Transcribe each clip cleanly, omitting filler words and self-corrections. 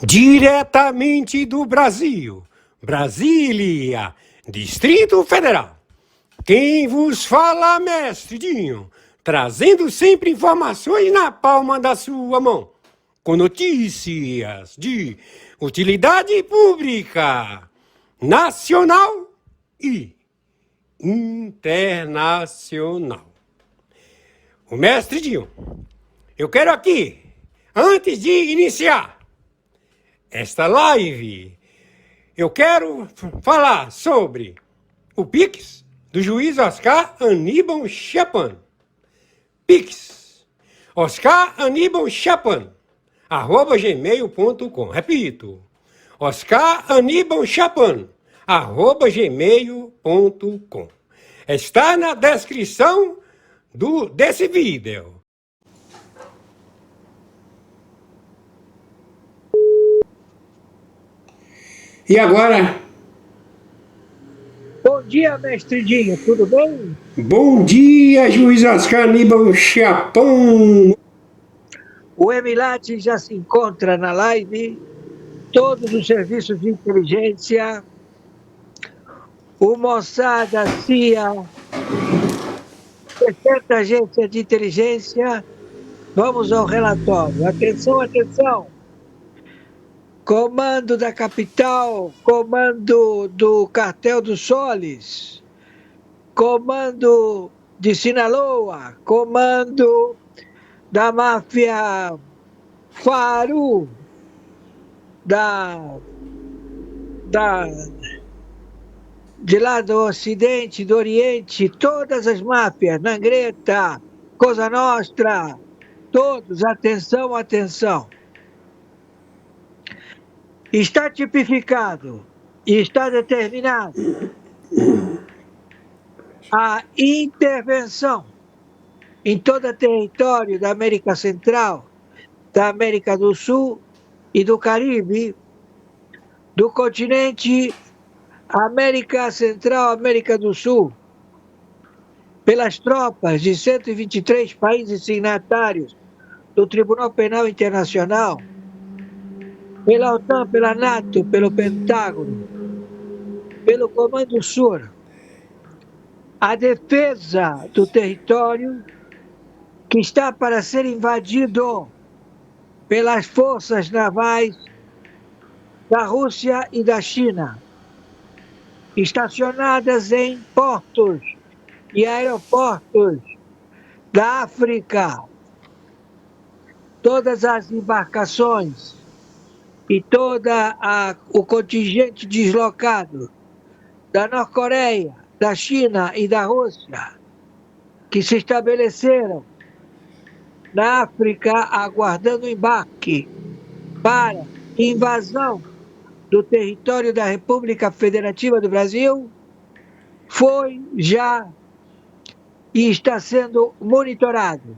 Diretamente do Brasil, Brasília, Distrito Federal. Quem vos fala, mestre Dinho, trazendo sempre informações na palma da sua mão, com notícias de utilidade pública, nacional e internacional. O mestre Dinho, eu quero aqui, antes de iniciar esta live, eu quero falar sobre o Pix do juiz Oscar Aníbal Chapan. Pix, Oscar Aníbal Chapan, @gmail.com. Repito, Oscar Aníbal Chapan, @gmail.com. Está na descrição desse vídeo. E agora? Bom dia, mestre Dinho, tudo bem? Bom dia, juiz Oscar Aníbal Chapan. O Emilate já se encontra na live, todos os serviços de inteligência, o Mossad, a CIA, 60 agências de inteligência. Vamos ao relatório. Atenção, atenção! Comando da capital, comando do cartel dos Soles, comando de Sinaloa, comando da máfia Faru, de lá do Ocidente, do Oriente, todas as máfias, Nangreta, Cosa Nostra, todos, atenção, atenção. Está tipificado e está determinado a intervenção em todo o território da América Central, da América do Sul e do Caribe, do continente América Central, América do Sul, pelas tropas de 123 países signatários do Tribunal Penal Internacional, pela OTAN, pela NATO, pelo Pentágono, pelo Comando Sur, a defesa do território que está para ser invadido pelas forças navais da Rússia e da China, estacionadas em portos e aeroportos da África. Todas as embarcações e todo o contingente deslocado da Norte-Coreia, da China e da Rússia, que se estabeleceram na África aguardando embarque para invasão do território da República Federativa do Brasil, foi já e está sendo monitorado.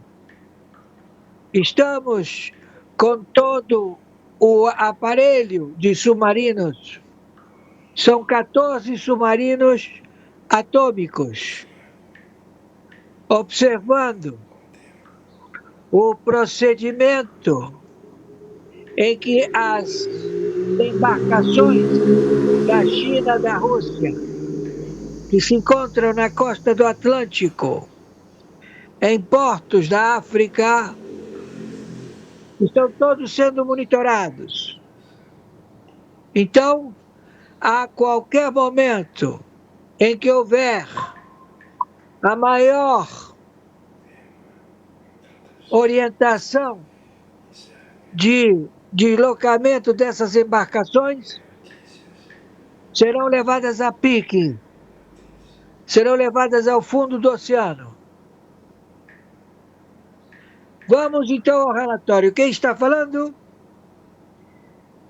Estamos com todo o aparelho de submarinos, são 14 submarinos atômicos, observando o procedimento em que as embarcações da China e da Rússia, que se encontram na costa do Atlântico, em portos da África, estão todos sendo monitorados. Então, a qualquer momento em que houver a maior orientação de deslocamento dessas embarcações, serão levadas a pique, serão levadas ao fundo do oceano. Vamos então ao relatório. Quem está falando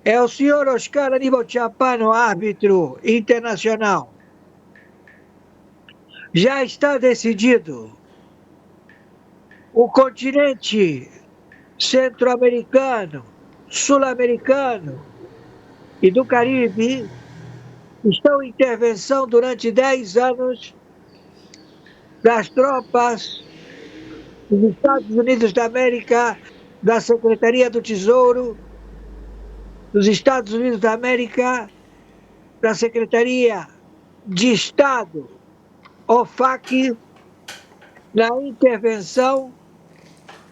é o senhor Oscar Aníbal Chapan, árbitro internacional. Já está decidido. O continente centro-americano, sul-americano, e do Caribe estão em intervenção durante 10 anos das tropas dos Estados Unidos da América, da Secretaria do Tesouro, dos Estados Unidos da América, da Secretaria de Estado, OFAC, na intervenção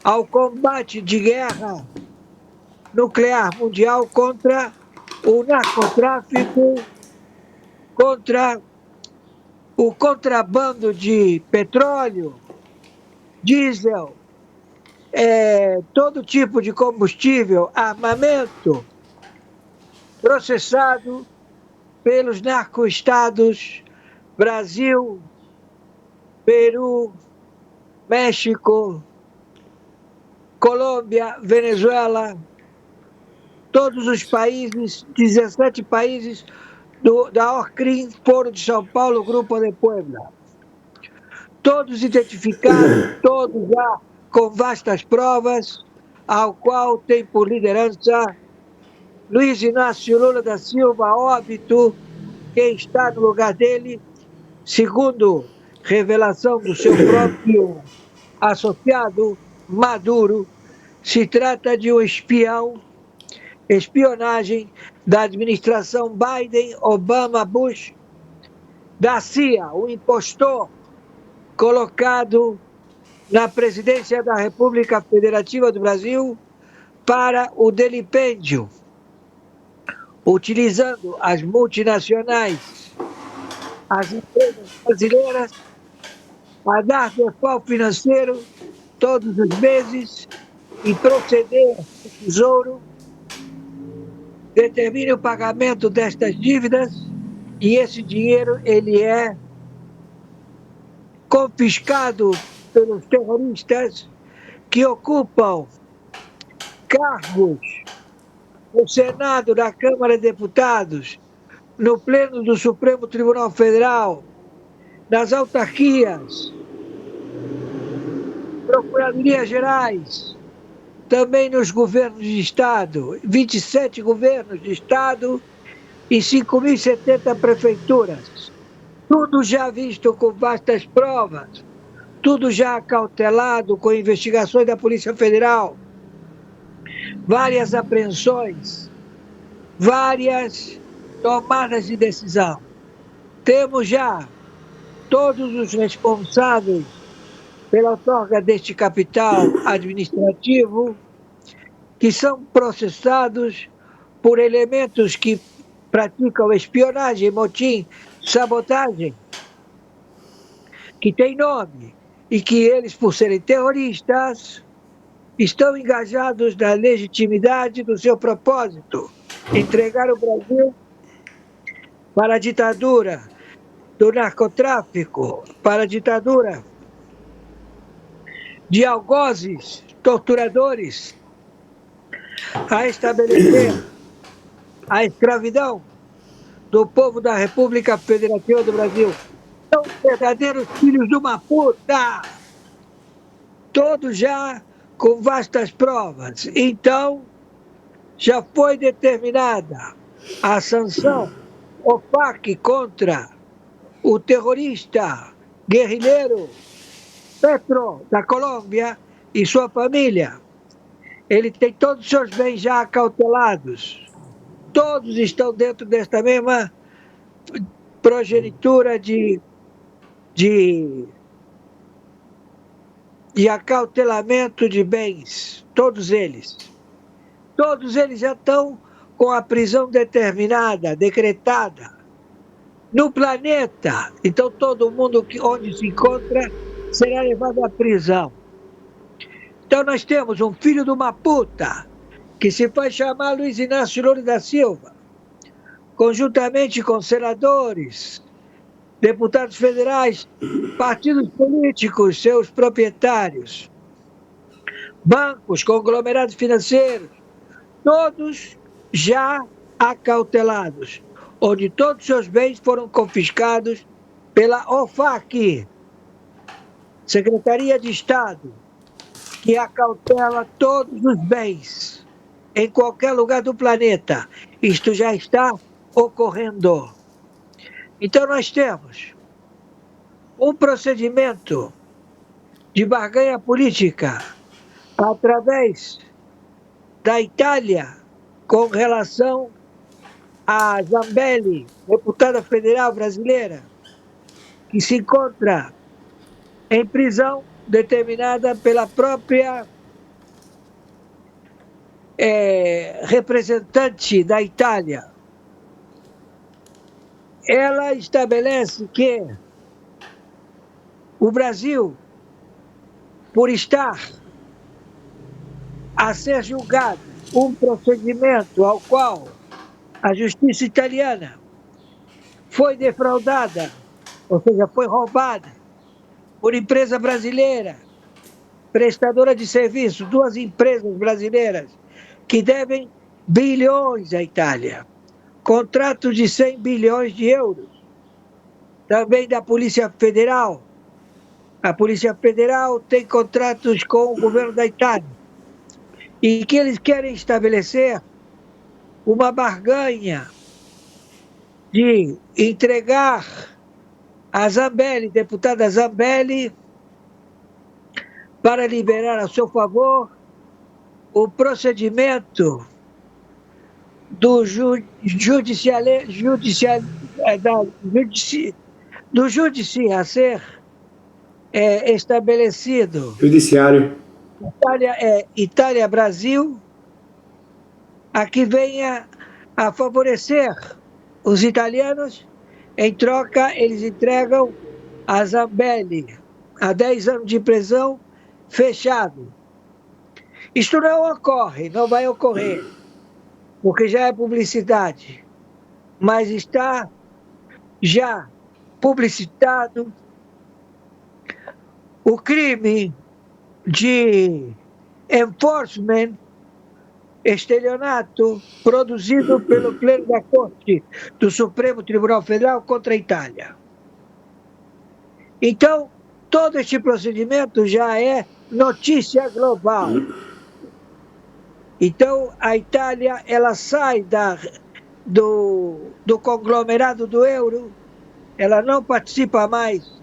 ao combate de guerra nuclear mundial contra o narcotráfico, contra o contrabando de petróleo, diesel, todo tipo de combustível, armamento processado pelos narcoestados Brasil, Peru, México, Colômbia, Venezuela, todos os países, 17 países da ORCRIM, Foro de São Paulo, Grupo de Puebla. Todos identificados, todos já com vastas provas, ao qual tem por liderança Luiz Inácio Lula da Silva, óbito, quem está no lugar dele, segundo revelação do seu próprio associado, Maduro, se trata de um espião, espionagem da administração Biden, Obama, Bush, da CIA, o impostor colocado na presidência da República Federativa do Brasil para o delipêndio, utilizando as multinacionais, as empresas brasileiras, a dar default financeiro todos os meses e proceder ao Tesouro, determine o pagamento destas dívidas e esse dinheiro ele é confiscado pelos terroristas que ocupam cargos no Senado, na Câmara de Deputados, no Pleno do Supremo Tribunal Federal, nas autarquias, procuradorias gerais, também nos governos de Estado, 27 governos de Estado e 5.070 prefeituras. Tudo já visto com vastas provas, tudo já acautelado com investigações da Polícia Federal, várias apreensões, várias tomadas de decisão. Temos já todos os responsáveis pela outorga deste capital administrativo que são processados por elementos que praticam espionagem, motim, sabotagem, que tem nome e que eles, por serem terroristas, estão engajados na legitimidade do seu propósito, entregar o Brasil para a ditadura do narcotráfico, para a ditadura de algozes, torturadores, a estabelecer a escravidão do povo da República Federativa do Brasil. São verdadeiros filhos de uma puta, todos já com vastas provas. Então, já foi determinada a sanção OFAC contra o terrorista guerrilheiro Petro, da Colômbia, e sua família. Ele tem todos os seus bens já acautelados. Todos estão dentro desta mesma progenitura de acautelamento de bens. Todos eles. Todos eles já estão com a prisão determinada, decretada, no planeta. Então todo mundo onde se encontra será levado à prisão. Então nós temos um filho de uma puta que se faz chamar Luiz Inácio Lula da Silva, conjuntamente com senadores, deputados federais, partidos políticos, seus proprietários, bancos, conglomerados financeiros, todos já acautelados, onde todos os seus bens foram confiscados pela OFAC, Secretaria de Estado, que acautela todos os bens em qualquer lugar do planeta. Isto já está ocorrendo. Então, nós temos um procedimento de barganha política através da Itália com relação a Zambelli, deputada federal brasileira, que se encontra em prisão determinada pela própria representante da Itália. Ela estabelece que o Brasil, por estar a ser julgado um procedimento ao qual a justiça italiana foi defraudada, ou seja, foi roubada por empresa brasileira, prestadora de serviço, duas empresas brasileiras que devem bilhões à Itália, contratos de 100 bilhões de euros, também da Polícia Federal. A Polícia Federal tem contratos com o governo da Itália e que eles querem estabelecer uma barganha de entregar a Zambelli, deputada Zambelli, para liberar a seu favor o procedimento do judici a ser estabelecido. Judiciário. Itália-Brasil, a que venha a favorecer os italianos. Em troca, eles entregam a Zambelli a 10 anos de prisão fechado. Isto não ocorre, não vai ocorrer, porque já é publicidade, mas está já publicitado o crime de enforcement, estelionato, produzido pelo Pleno da Corte do Supremo Tribunal Federal contra a Itália. Então, todo este procedimento já é notícia global. Então, a Itália, ela sai do conglomerado do euro, ela não participa mais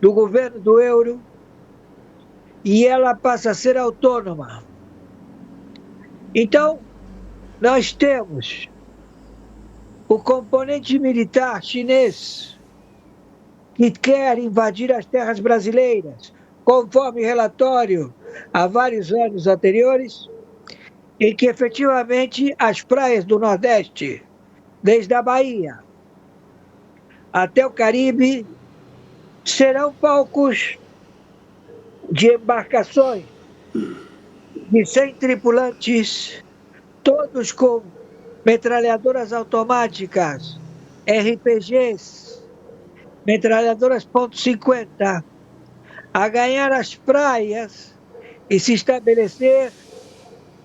do governo do euro e ela passa a ser autônoma. Então, nós temos o componente militar chinês que quer invadir as terras brasileiras, conforme relatório há vários anos anteriores, em que efetivamente as praias do Nordeste, desde a Bahia até o Caribe, serão palcos de embarcações de 100 tripulantes, todos com metralhadoras automáticas, RPGs, metralhadoras .50, a ganhar as praias e se estabelecer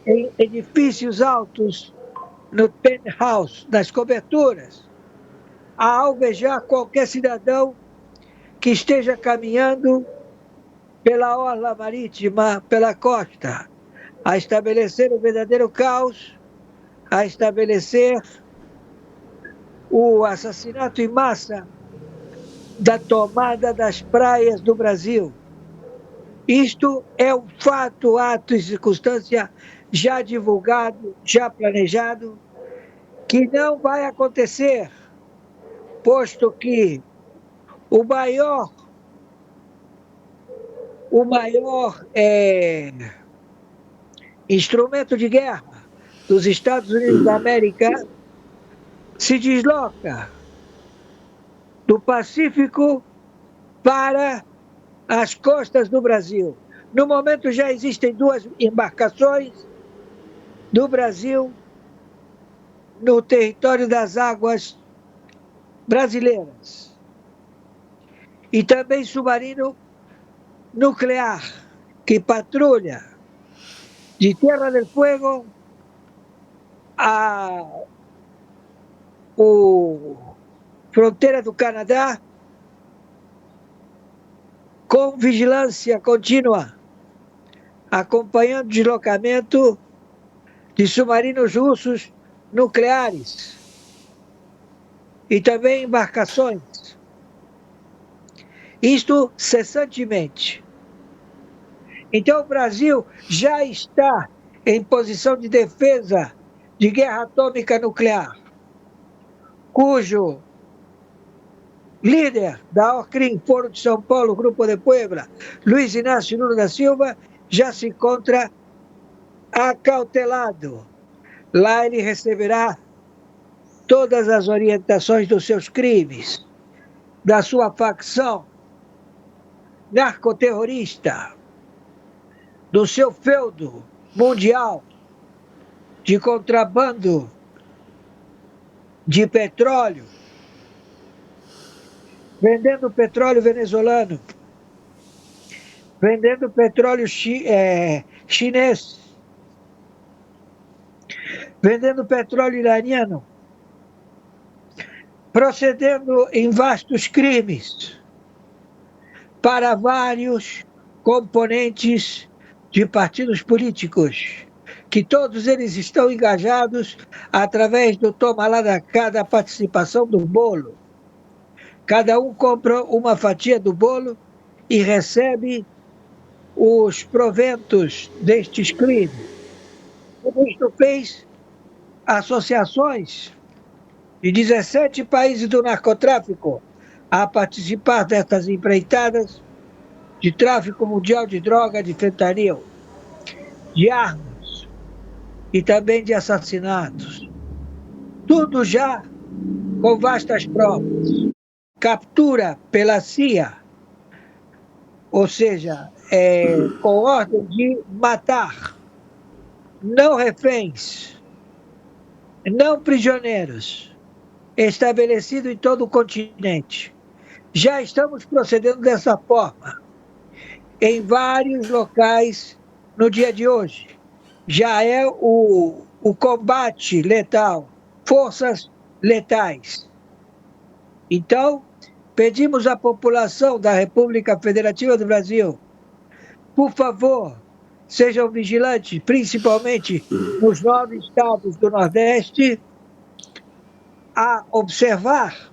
em edifícios altos no penthouse, nas coberturas, a alvejar qualquer cidadão que esteja caminhando pela orla marítima, pela costa, a estabelecer o verdadeiro caos, a estabelecer o assassinato em massa da tomada das praias do Brasil. Isto é um fato, ato e circunstância já divulgado, já planejado, que não vai acontecer, posto que o maior instrumento de guerra dos Estados Unidos da América se desloca do Pacífico para as costas do Brasil. No momento já existem 2 embarcações do Brasil no território das águas brasileiras. E também submarino nuclear, que patrulha de Terra del Fuego a fronteira do Canadá, com vigilância contínua, acompanhando o deslocamento de submarinos russos nucleares e também embarcações. Isto cessantemente. Então o Brasil já está em posição de defesa de guerra atômica nuclear, cujo líder da OCRIM, Foro de São Paulo, Grupo de Puebla, Luiz Inácio Lula da Silva, já se encontra acautelado. Lá ele receberá todas as orientações dos seus crimes, da sua facção narcoterrorista, do seu feudo mundial de contrabando de petróleo, vendendo petróleo venezuelano, vendendo petróleo chinês, vendendo petróleo iraniano, procedendo em vastos crimes para vários componentes de partidos políticos, que todos eles estão engajados através do toma lá da cá da participação do bolo. Cada um compra uma fatia do bolo e recebe os proventos destes crimes. Tudo isto fez associações de 17 países do narcotráfico a participar dessas empreitadas de tráfico mundial de droga, de fentanil, de armas e também de assassinatos. Tudo já com vastas provas. Captura pela CIA, ou seja, com ordem de matar, não reféns, não prisioneiros, estabelecido em todo o continente. Já estamos procedendo dessa forma em vários locais no dia de hoje. Já é o combate letal, forças letais. Então, pedimos à população da República Federativa do Brasil, por favor, sejam vigilantes, principalmente nos 9 estados do Nordeste, a observar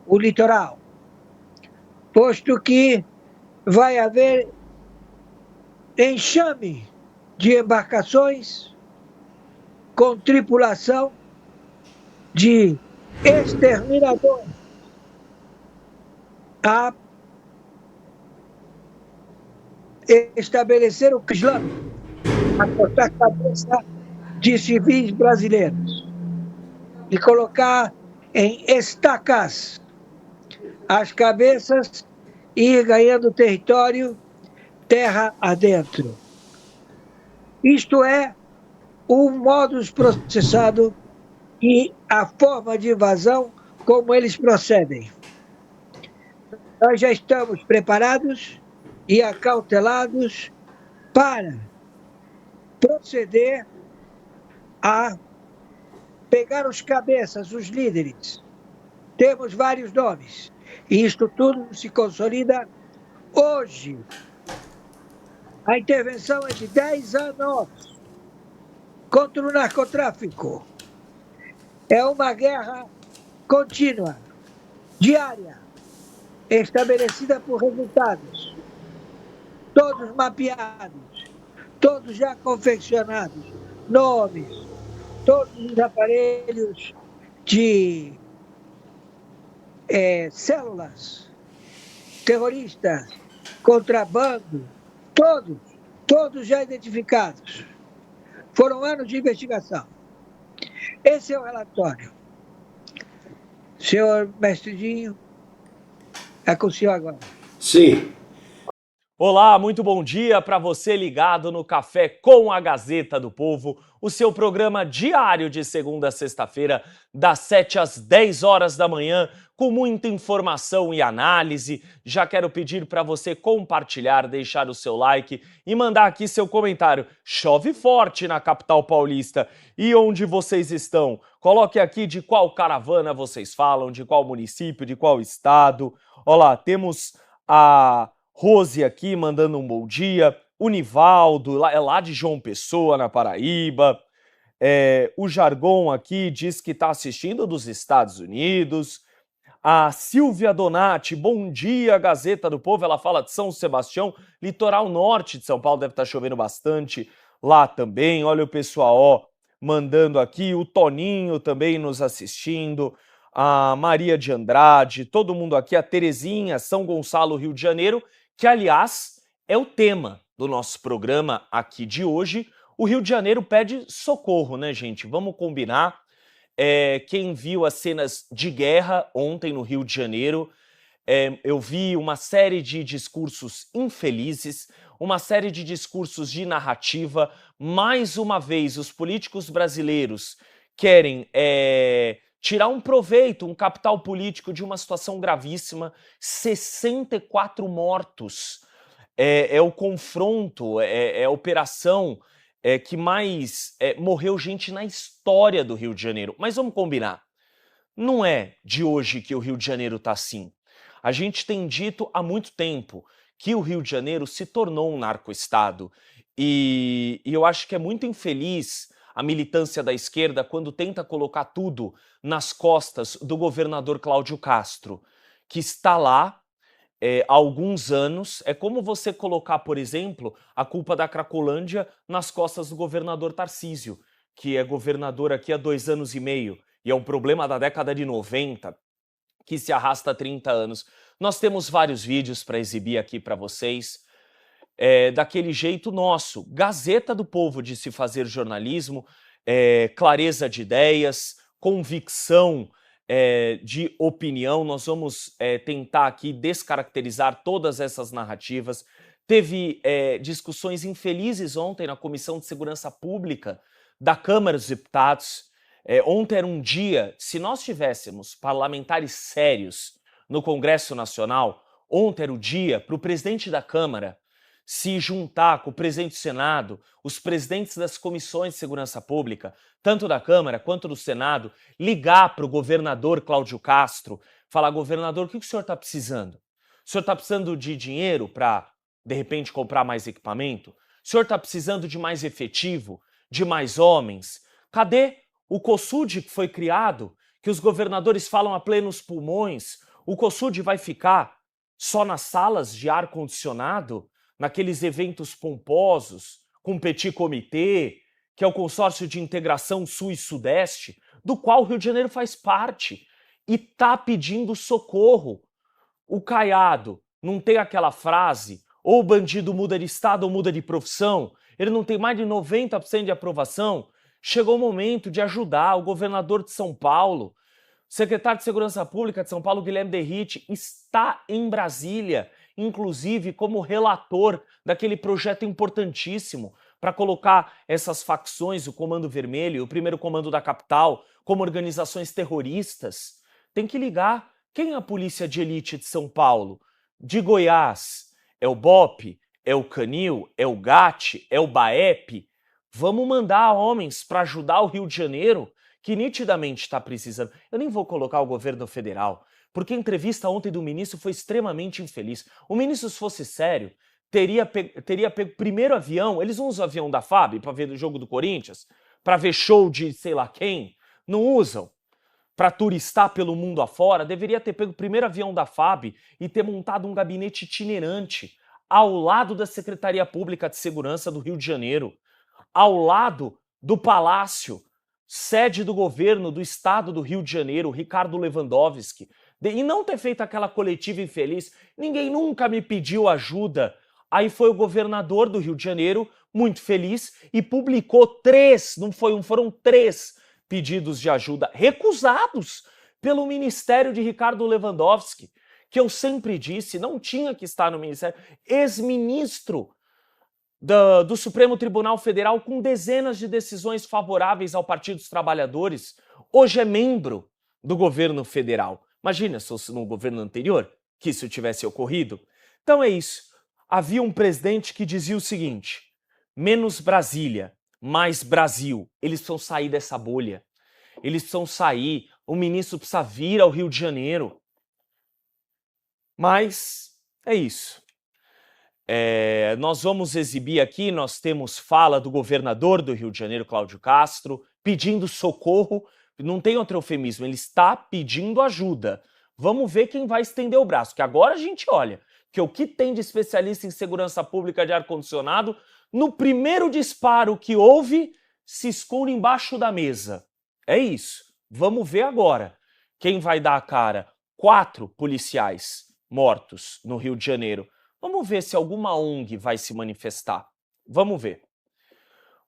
o litoral, posto que vai haver enxame de embarcações com tripulação de exterminadores a estabelecer o islâmico, a cortar a cabeça de civis brasileiros e colocar em estacas as cabeças e ir ganhando território terra adentro. Isto é o modus processado e a forma de invasão como eles procedem. Nós já estamos preparados e acautelados para proceder a pegar os cabeças, os líderes. Temos vários nomes. E isto tudo se consolida hoje. A intervenção é de 10 anos contra o narcotráfico. É uma guerra contínua, diária, estabelecida por resultados, todos mapeados, todos já confeccionados, nomes, todos os aparelhos de células terroristas, contrabando, todos já identificados. Foram anos de investigação. Esse é o relatório. Senhor Mestridinho, é com o senhor agora. Sim. Olá, muito bom dia para você ligado no Café com a Gazeta do Povo, o seu programa diário de segunda a sexta-feira, das 7 às 10 horas da manhã, com muita informação e análise. Já quero pedir para você compartilhar, deixar o seu like e mandar aqui seu comentário. Chove forte na capital paulista. E onde vocês estão? Coloque aqui de qual caravana vocês falam, de qual município, de qual estado. Olá, temos a Rose aqui mandando um bom dia, o Nivaldo, lá de João Pessoa, na Paraíba, O Jargon aqui diz que está assistindo dos Estados Unidos. A Silvia Donati, bom dia, Gazeta do Povo. Ela fala de São Sebastião, litoral norte de São Paulo, deve estar chovendo bastante lá também. Olha o pessoal, ó, mandando aqui. O Toninho também nos assistindo. A Maria de Andrade, todo mundo aqui. A Terezinha, São Gonçalo, Rio de Janeiro, que, aliás, é o tema do nosso programa aqui de hoje. O Rio de Janeiro pede socorro, né, gente? Vamos combinar. Quem viu as cenas de guerra ontem no Rio de Janeiro, eu vi uma série de discursos infelizes, uma série de discursos de narrativa. Mais uma vez, os políticos brasileiros querem tirar um proveito, um capital político de uma situação gravíssima. 64 mortos. É o confronto, é a operação que mais morreu gente na história do Rio de Janeiro. Mas vamos combinar, não é de hoje que o Rio de Janeiro está assim. A gente tem dito há muito tempo que o Rio de Janeiro se tornou um narco-estado. E eu acho que é muito infeliz a militância da esquerda quando tenta colocar tudo nas costas do governador Cláudio Castro, que está lá há alguns anos. É como você colocar, por exemplo, a culpa da Cracolândia nas costas do governador Tarcísio, que é governador aqui há 2 anos e meio, e é um problema da década de 90, que se arrasta há 30 anos. Nós temos vários vídeos para exibir aqui para vocês, daquele jeito nosso, Gazeta do Povo, de se fazer jornalismo, clareza de ideias, convicção de opinião. Nós vamos tentar aqui descaracterizar todas essas narrativas. Teve discussões infelizes ontem na Comissão de Segurança Pública da Câmara dos Deputados. Ontem era um dia, se nós tivéssemos parlamentares sérios no Congresso Nacional, ontem era o dia para o presidente da Câmara se juntar com o presidente do Senado, os presidentes das comissões de segurança pública, tanto da Câmara quanto do Senado, ligar para o governador Cláudio Castro, falar: governador, o que o senhor está precisando? O senhor está precisando de dinheiro para, de repente, comprar mais equipamento? O senhor está precisando de mais efetivo, de mais homens? Cadê o COSUD que foi criado, que os governadores falam a plenos pulmões? O COSUD vai ficar só nas salas de ar-condicionado, naqueles eventos pomposos, com petit comité, que é o Consórcio de Integração Sul e Sudeste, do qual o Rio de Janeiro faz parte, e está pedindo socorro. O Caiado não tem aquela frase: ou o bandido muda de estado ou muda de profissão. Ele não tem mais de 90% de aprovação. Chegou o momento de ajudar. O governador de São Paulo, secretário de Segurança Pública de São Paulo, Guilherme Derrite, está em Brasília, inclusive como relator daquele projeto importantíssimo para colocar essas facções, o Comando Vermelho e o Primeiro Comando da Capital, como organizações terroristas. Tem que ligar. Quem é a polícia de elite de São Paulo? De Goiás? É o BOPE? É o Canil? É o GAT? É o BAEP? Vamos mandar homens para ajudar o Rio de Janeiro, que nitidamente está precisando. Eu nem vou colocar o governo federal, porque a entrevista ontem do ministro foi extremamente infeliz. O ministro, se fosse sério, teria pego primeiro avião. Eles não usam o avião da FAB para ver o jogo do Corinthians, para ver show de sei lá quem. Não usam. Para turistar pelo mundo afora. Deveria ter pego o primeiro avião da FAB e ter montado um gabinete itinerante ao lado da Secretaria Pública de Segurança do Rio de Janeiro, ao lado do Palácio, sede do governo do estado do Rio de Janeiro, Ricardo Lewandowski, e não ter feito aquela coletiva infeliz. Ninguém nunca me pediu ajuda. Aí foi o governador do Rio de Janeiro, muito feliz, e publicou 3, não foi um, foram 3 pedidos de ajuda recusados pelo ministério de Ricardo Lewandowski, que eu sempre disse, não tinha que estar no ministério, ex-ministro do Supremo Tribunal Federal, com dezenas de decisões favoráveis ao Partido dos Trabalhadores, hoje é membro do governo federal. Imagina se fosse no governo anterior que isso tivesse ocorrido. Então é isso. Havia um presidente que dizia o seguinte: menos Brasília, mais Brasil. Eles precisam sair dessa bolha. Eles precisam sair. O ministro precisa vir ao Rio de Janeiro. Mas é isso. Nós vamos exibir aqui, nós temos fala do governador do Rio de Janeiro, Cláudio Castro, pedindo socorro, não tem outro eufemismo, ele está pedindo ajuda. Vamos ver quem vai estender o braço, que agora a gente olha, que o que tem de especialista em segurança pública de ar-condicionado, no primeiro disparo que houve, se esconde embaixo da mesa. É isso. Vamos ver agora quem vai dar a cara. 4 policiais mortos no Rio de Janeiro. Vamos ver se alguma ONG vai se manifestar. Vamos ver.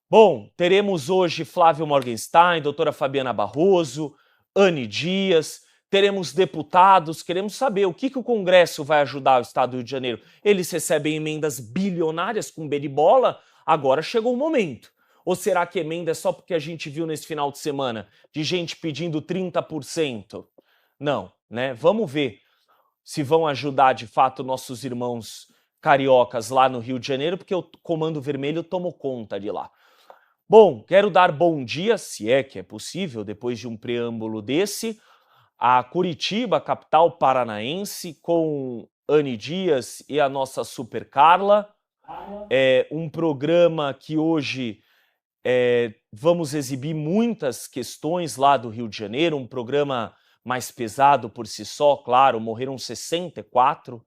Bom, teremos hoje Flávio Morgenstein, doutora Fabiana Barroso, Anne Dias, teremos deputados, queremos saber o que o Congresso vai ajudar o Estado do Rio de Janeiro. Eles recebem emendas bilionárias com B de bola, agora chegou o momento. Ou será que emenda é só porque a gente viu nesse final de semana de gente pedindo 30%? Não, né? Vamos ver se vão ajudar de fato nossos irmãos cariocas lá no Rio de Janeiro, porque o Comando Vermelho tomou conta de lá. Bom, quero dar bom dia, se é que é possível, depois de um preâmbulo desse, a Curitiba, capital paranaense, com Anne Dias e a nossa Super Carla. É um programa que hoje vamos exibir muitas questões lá do Rio de Janeiro, um programa mais pesado por si só, claro, morreram 64,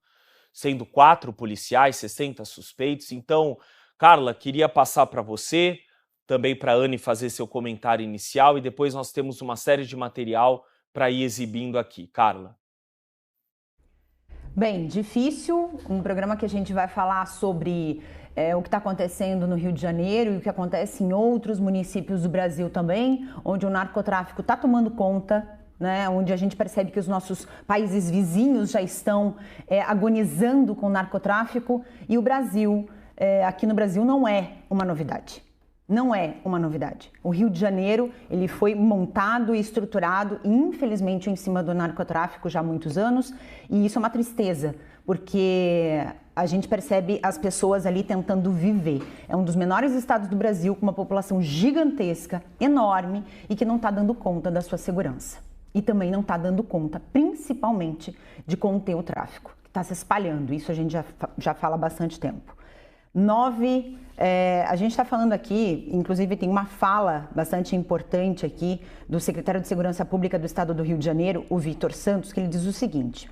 sendo 4 policiais, 60 suspeitos. Então, Carla, queria passar para você, também para a Anne fazer seu comentário inicial, e depois nós temos uma série de material para ir exibindo aqui. Carla. Bem, difícil, um programa que a gente vai falar sobre o que está acontecendo no Rio de Janeiro e o que acontece em outros municípios do Brasil também, onde o narcotráfico está tomando conta, né, onde a gente percebe que os nossos países vizinhos já estão agonizando com o narcotráfico, e o Brasil, aqui no Brasil, não é uma novidade. Não é uma novidade. O Rio de Janeiro, ele foi montado e estruturado, infelizmente, em cima do narcotráfico já há muitos anos, e isso é uma tristeza, porque a gente percebe as pessoas ali tentando viver. É um dos menores estados do Brasil, com uma população gigantesca, enorme, e que não está dando conta da sua segurança. E também não está dando conta, principalmente, de conter o tráfico, que está se espalhando. Isso a gente já fala há bastante tempo. A gente está falando aqui, inclusive tem uma fala bastante importante aqui do secretário de Segurança Pública do Estado do Rio de Janeiro, o Vitor Santos, que ele diz o seguinte: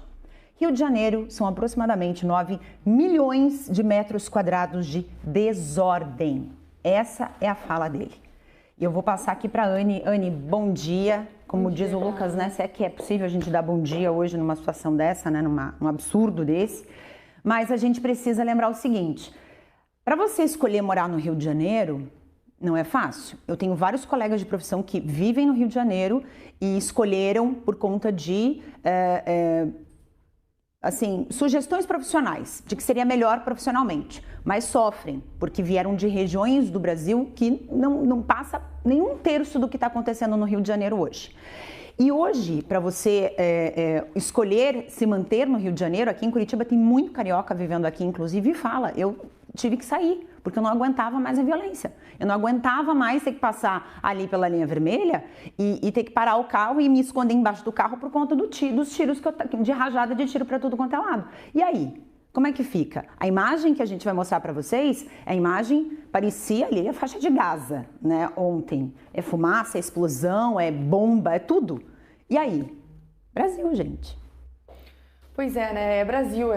Rio de Janeiro são aproximadamente 9 milhões de metros quadrados de desordem. Essa é a fala dele. E eu vou passar aqui para a Anne. Anne, bom dia. Como diz o Lucas, né? Se é que é possível a gente dar bom dia hoje numa situação dessa, né? Num absurdo desse. Mas a gente precisa lembrar o seguinte: para você escolher morar no Rio de Janeiro, não é fácil. Eu tenho vários colegas de profissão que vivem no Rio de Janeiro e escolheram por conta de sugestões profissionais, de que seria melhor profissionalmente, mas sofrem, porque vieram de regiões do Brasil que não passa nem 1/3 do que está acontecendo no Rio de Janeiro hoje. E hoje, para você escolher se manter no Rio de Janeiro, aqui em Curitiba tem muito carioca vivendo aqui, inclusive, e fala: eu tive que sair, porque eu não aguentava mais a violência. Eu não aguentava mais ter que passar ali pela linha vermelha e ter que parar o carro e me esconder embaixo do carro por conta dos tiros de rajada de tiro para tudo quanto é lado. E aí? Como é que fica? A imagem que a gente vai mostrar para vocês, a imagem parecia ali a faixa de Gaza, né? Ontem. É fumaça, é explosão, é bomba, é tudo. E aí? Brasil, gente. Pois é, né? É Brasil,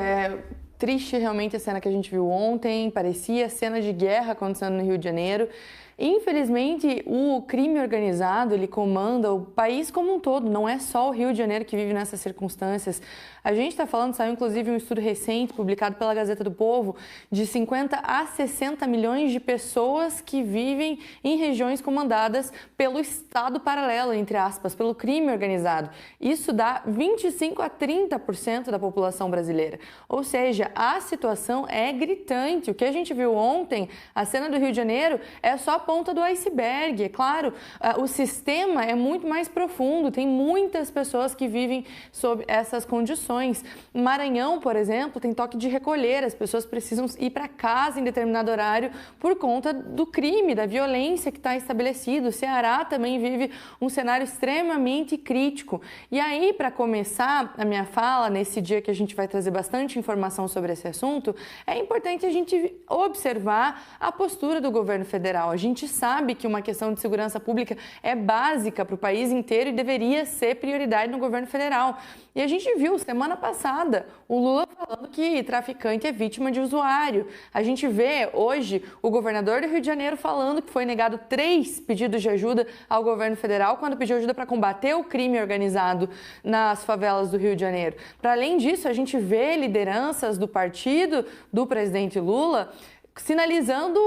triste realmente a cena que a gente viu ontem, parecia cena de guerra acontecendo no Rio de Janeiro. Infelizmente, o crime organizado, ele comanda o país como um todo, não é só o Rio de Janeiro que vive nessas circunstâncias. A gente está falando, saiu inclusive um estudo recente, publicado pela Gazeta do Povo, de 50 a 60 milhões de pessoas que vivem em regiões comandadas pelo Estado paralelo, entre aspas, pelo crime organizado. Isso dá 25 a 30% da população brasileira. Ou seja, a situação é gritante. O que a gente viu ontem, a cena do Rio de Janeiro, é só ponta do iceberg. É claro, o sistema é muito mais profundo, tem muitas pessoas que vivem sob essas condições. Maranhão, por exemplo, tem toque de recolher, as pessoas precisam ir para casa em determinado horário por conta do crime, da violência que está estabelecido. O Ceará também vive um cenário extremamente crítico. E aí, para começar a minha fala, nesse dia que a gente vai trazer bastante informação sobre esse assunto, é importante a gente observar a postura do governo federal. A gente sabe que uma questão de segurança pública é básica para o país inteiro e deveria ser prioridade no governo federal. E a gente viu semana passada o Lula falando que traficante é vítima de usuário. A gente vê hoje o governador do Rio de Janeiro falando que foi negado 3 pedidos de ajuda ao governo federal quando pediu ajuda para combater o crime organizado nas favelas do Rio de Janeiro. Para além disso, a gente vê lideranças do partido do presidente Lula sinalizando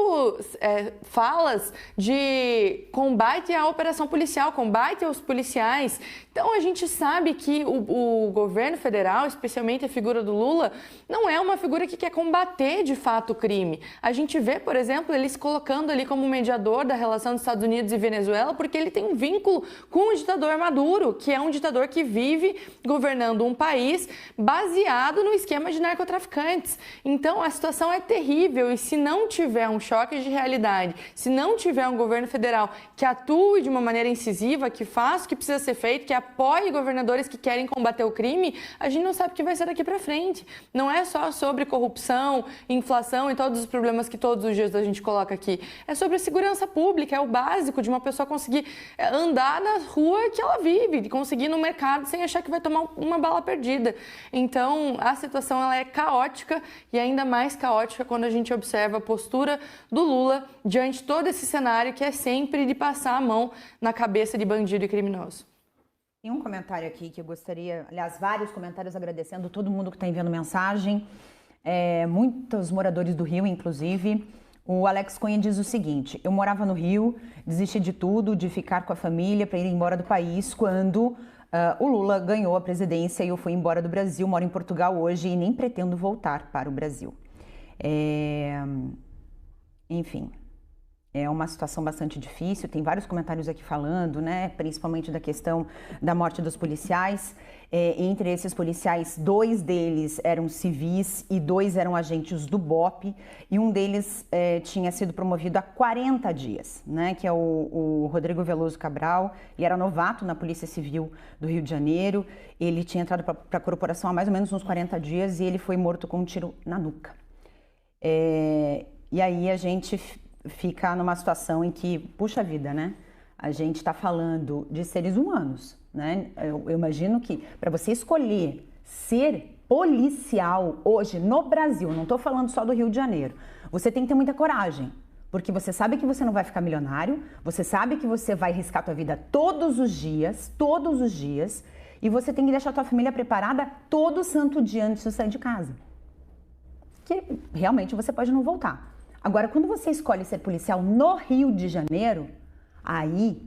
falas de combate à operação policial, combate aos policiais. Então a gente sabe que o governo federal, especialmente a figura do Lula, não é uma figura que quer combater de fato o crime. A gente vê, por exemplo, ele se colocando ali como mediador da relação dos Estados Unidos e Venezuela, porque ele tem um vínculo com o ditador Maduro, que é um ditador que vive governando um país baseado no esquema de narcotraficantes. Então a situação é terrível e se não tiver um choque de realidade, se não tiver um governo federal que atue de uma maneira incisiva, que faça o que precisa ser feito, que apoie governadores que querem combater o crime, a gente não sabe o que vai ser daqui para frente. Não é só sobre corrupção, inflação e todos os problemas que todos os dias a gente coloca aqui. É sobre a segurança pública, é o básico de uma pessoa conseguir andar na rua que ela vive, de conseguir ir no mercado sem achar que vai tomar uma bala perdida. Então, a situação ela é caótica e ainda mais caótica quando a gente observa a postura do Lula diante de todo esse cenário que é sempre de passar a mão na cabeça de bandido e criminoso. Tem um comentário aqui que eu gostaria, aliás, vários comentários agradecendo todo mundo que está enviando mensagem, muitos moradores do Rio, inclusive. O Alex Cunha diz o seguinte: eu morava no Rio, desisti de tudo, de ficar com a família para ir embora do país quando o Lula ganhou a presidência e eu fui embora do Brasil, moro em Portugal hoje e nem pretendo voltar para o Brasil. Enfim, é uma situação bastante difícil, tem vários comentários aqui falando, né, principalmente da questão da morte dos policiais. Entre esses policiais, 2 deles eram civis e 2 eram agentes do BOPE, e um deles tinha sido promovido há 40 dias, né, que é o Rodrigo Veloso Cabral. Ele era novato na Polícia Civil do Rio de Janeiro, ele tinha entrado para a corporação há mais ou menos uns 40 dias e ele foi morto com um tiro na nuca. E aí a gente fica numa situação em que, puxa vida, né? A gente está falando de seres humanos, né? Eu imagino que para você escolher ser policial hoje no Brasil, não estou falando só do Rio de Janeiro, você tem que ter muita coragem, porque você sabe que você não vai ficar milionário, você sabe que você vai arriscar a tua vida todos os dias, e você tem que deixar a tua família preparada todo santo dia antes de sair de casa. Que realmente você pode não voltar. Agora, quando você escolhe ser policial no Rio de Janeiro, aí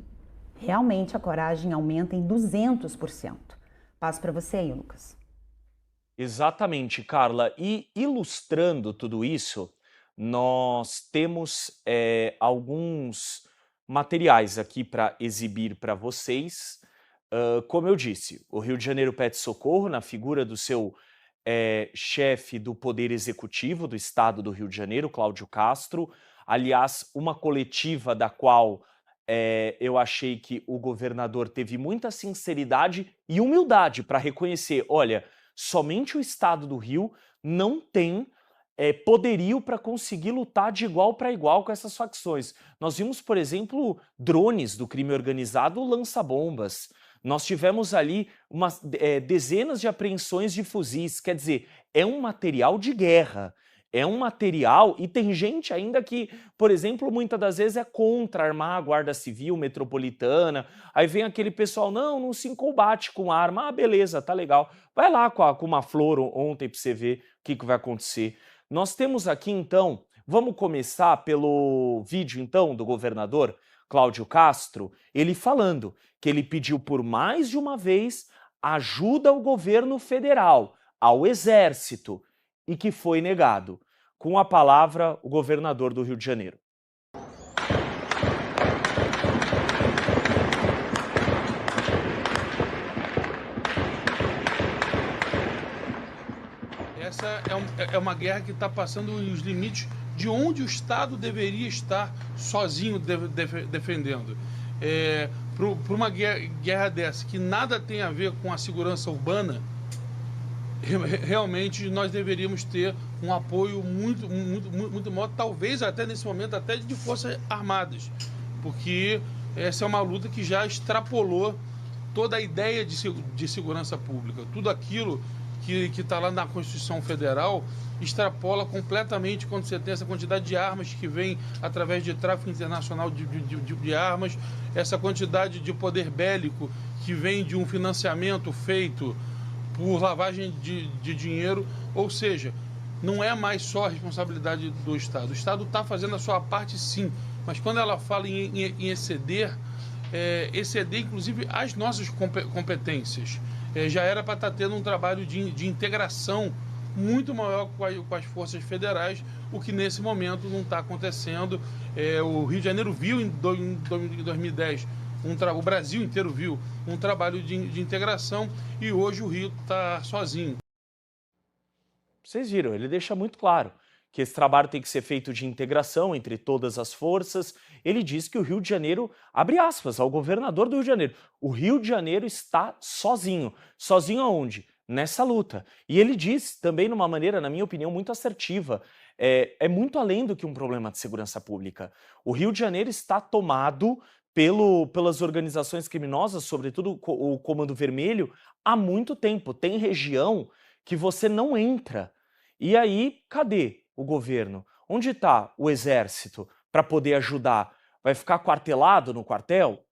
realmente a coragem aumenta em 200%. Passo para você aí, Lucas. Exatamente, Carla. E ilustrando tudo isso, nós temos alguns materiais aqui para exibir para vocês. Como eu disse, o Rio de Janeiro pede socorro na figura do seu chefe do Poder Executivo do Estado do Rio de Janeiro, Cláudio Castro. Aliás, uma coletiva da qual eu achei que o governador teve muita sinceridade e humildade para reconhecer, olha, somente o Estado do Rio não tem poderio para conseguir lutar de igual para igual com essas facções. Nós vimos, por exemplo, drones do crime organizado lança-bombas. Nós tivemos ali dezenas de apreensões de fuzis, quer dizer, é um material de guerra, é um material, e tem gente ainda que, por exemplo, muitas das vezes é contra armar a Guarda Civil Metropolitana, aí vem aquele pessoal, não se combate com arma, beleza, tá legal, vai lá com uma flor ontem para você ver o que vai acontecer. Nós temos aqui então, vamos começar pelo vídeo então do governador Cláudio Castro, ele falando que ele pediu por mais de uma vez ajuda ao governo federal, ao Exército, e que foi negado. Com a palavra, o governador do Rio de Janeiro. é uma guerra que está passando os limites de onde o Estado deveria estar sozinho defendendo. Para uma guerra dessa, que nada tem a ver com a segurança urbana, realmente nós deveríamos ter um apoio muito maior, talvez até nesse momento, até de forças armadas, porque essa é uma luta que já extrapolou toda a ideia de segurança pública. Tudo aquilo que está lá na Constituição Federal extrapola completamente quando você tem essa quantidade de armas que vem através de tráfico internacional de armas, essa quantidade de poder bélico que vem de um financiamento feito por lavagem de dinheiro, ou seja, não é mais só a responsabilidade do Estado. O Estado está fazendo a sua parte, sim, mas quando ela fala em exceder, exceder inclusive as nossas competências. Já era para estar tendo um trabalho de integração muito maior com as forças federais, o que nesse momento não está acontecendo. O Rio de Janeiro viu em 2010, o Brasil inteiro viu um trabalho de integração, e hoje o Rio está sozinho. Vocês viram, ele deixa muito claro que esse trabalho tem que ser feito de integração entre todas as forças. Ele diz que o Rio de Janeiro, abre aspas, ao governador do Rio de Janeiro, o Rio de Janeiro está sozinho. Sozinho aonde? Nessa luta. E ele diz também de uma maneira, na minha opinião, muito assertiva, é muito além do que um problema de segurança pública. O Rio de Janeiro está tomado pelas organizações criminosas, sobretudo o Comando Vermelho, há muito tempo. Tem região que você não entra. E aí, cadê o governo? Onde está o exército para poder ajudar? Vai ficar quartelado no quartel?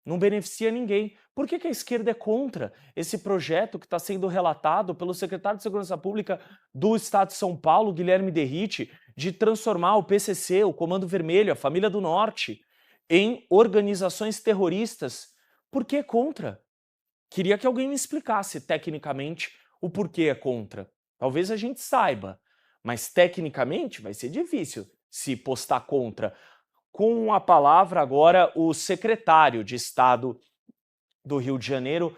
Não beneficia ninguém. Por que a esquerda é contra esse projeto que está sendo relatado pelo secretário de Segurança Pública do Estado de São Paulo, Guilherme Derrite, de transformar o PCC, o Comando Vermelho, a Família do Norte, em organizações terroristas? Por que é contra? Queria que alguém me explicasse tecnicamente o porquê é contra. Talvez a gente saiba, mas tecnicamente vai ser difícil se postar contra. Com a palavra agora o secretário de Estado do Rio de Janeiro,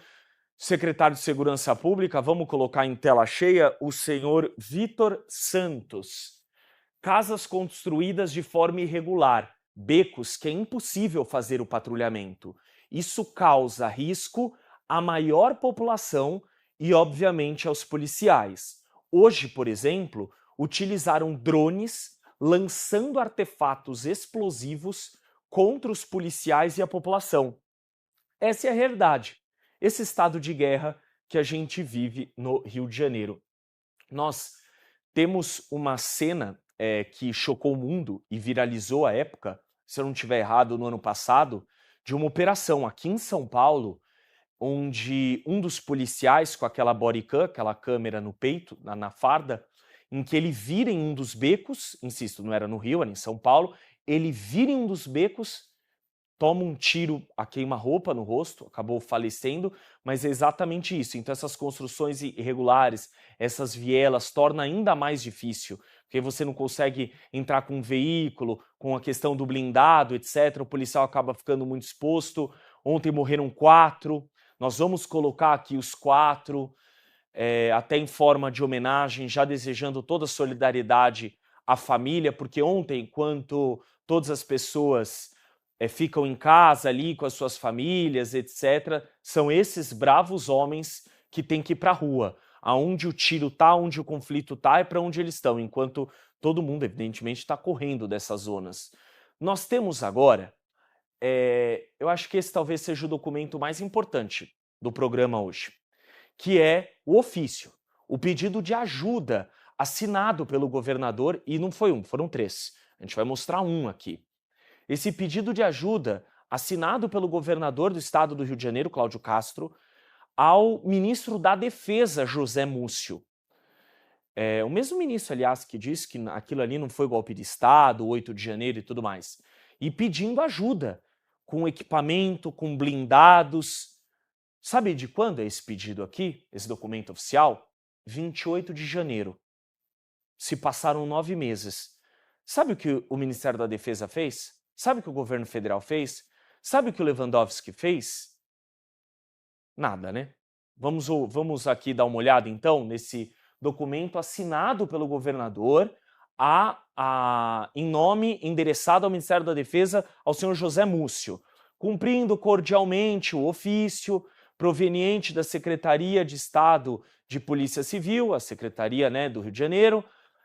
secretário de Segurança Pública, vamos colocar em tela cheia, o senhor Vitor Santos. Casas construídas de forma irregular, becos que é impossível fazer o patrulhamento. Isso causa risco à maior população e, obviamente, aos policiais. Hoje, por exemplo, utilizaram drones lançando artefatos explosivos contra os policiais e a população. Essa é a realidade. Esse estado de guerra que a gente vive no Rio de Janeiro. Nós temos uma cena que chocou o mundo e viralizou à época, se eu não estiver errado, no ano passado, de uma operação aqui em São Paulo, onde um dos policiais com aquela bodycam, aquela câmera no peito, na farda, em que ele vira em um dos becos, insisto, não era no Rio, era em São Paulo, ele vira em um dos becos, toma um tiro a queima-roupa no rosto, acabou falecendo, mas é exatamente isso. Então essas construções irregulares, essas vielas, tornam ainda mais difícil, porque você não consegue entrar com um veículo, com a questão do blindado, etc. O policial acaba ficando muito exposto. Ontem morreram 4, nós vamos colocar aqui os 4, até em forma de homenagem, já desejando toda a solidariedade à família, porque ontem, enquanto todas as pessoas ficam em casa ali com as suas famílias, etc., são esses bravos homens que têm que ir para a rua. Aonde o tiro está, onde o conflito está, é para onde eles estão, enquanto todo mundo, evidentemente, está correndo dessas zonas. Nós temos agora, eu acho que esse talvez seja o documento mais importante do programa hoje, que é o ofício, o pedido de ajuda assinado pelo governador, e não foi um, foram 3. A gente vai mostrar um aqui. Esse pedido de ajuda assinado pelo governador do estado do Rio de Janeiro, Cláudio Castro, ao ministro da Defesa, José Múcio. O mesmo ministro, aliás, que disse que aquilo ali não foi golpe de Estado, 8 de janeiro e tudo mais. E pedindo ajuda, com equipamento, com blindados. Sabe de quando é esse pedido aqui, esse documento oficial? 28 de janeiro. Se passaram 9 meses. Sabe o que o Ministério da Defesa fez? Sabe o que o governo federal fez? Sabe o que o Lewandowski fez? Nada, né? Vamos aqui dar uma olhada, então, nesse documento assinado pelo governador em nome endereçado ao Ministério da Defesa, ao senhor José Múcio, cumprindo cordialmente o ofício proveniente da Secretaria de Estado de Polícia Civil, a Secretaria, né, do Rio de Janeiro.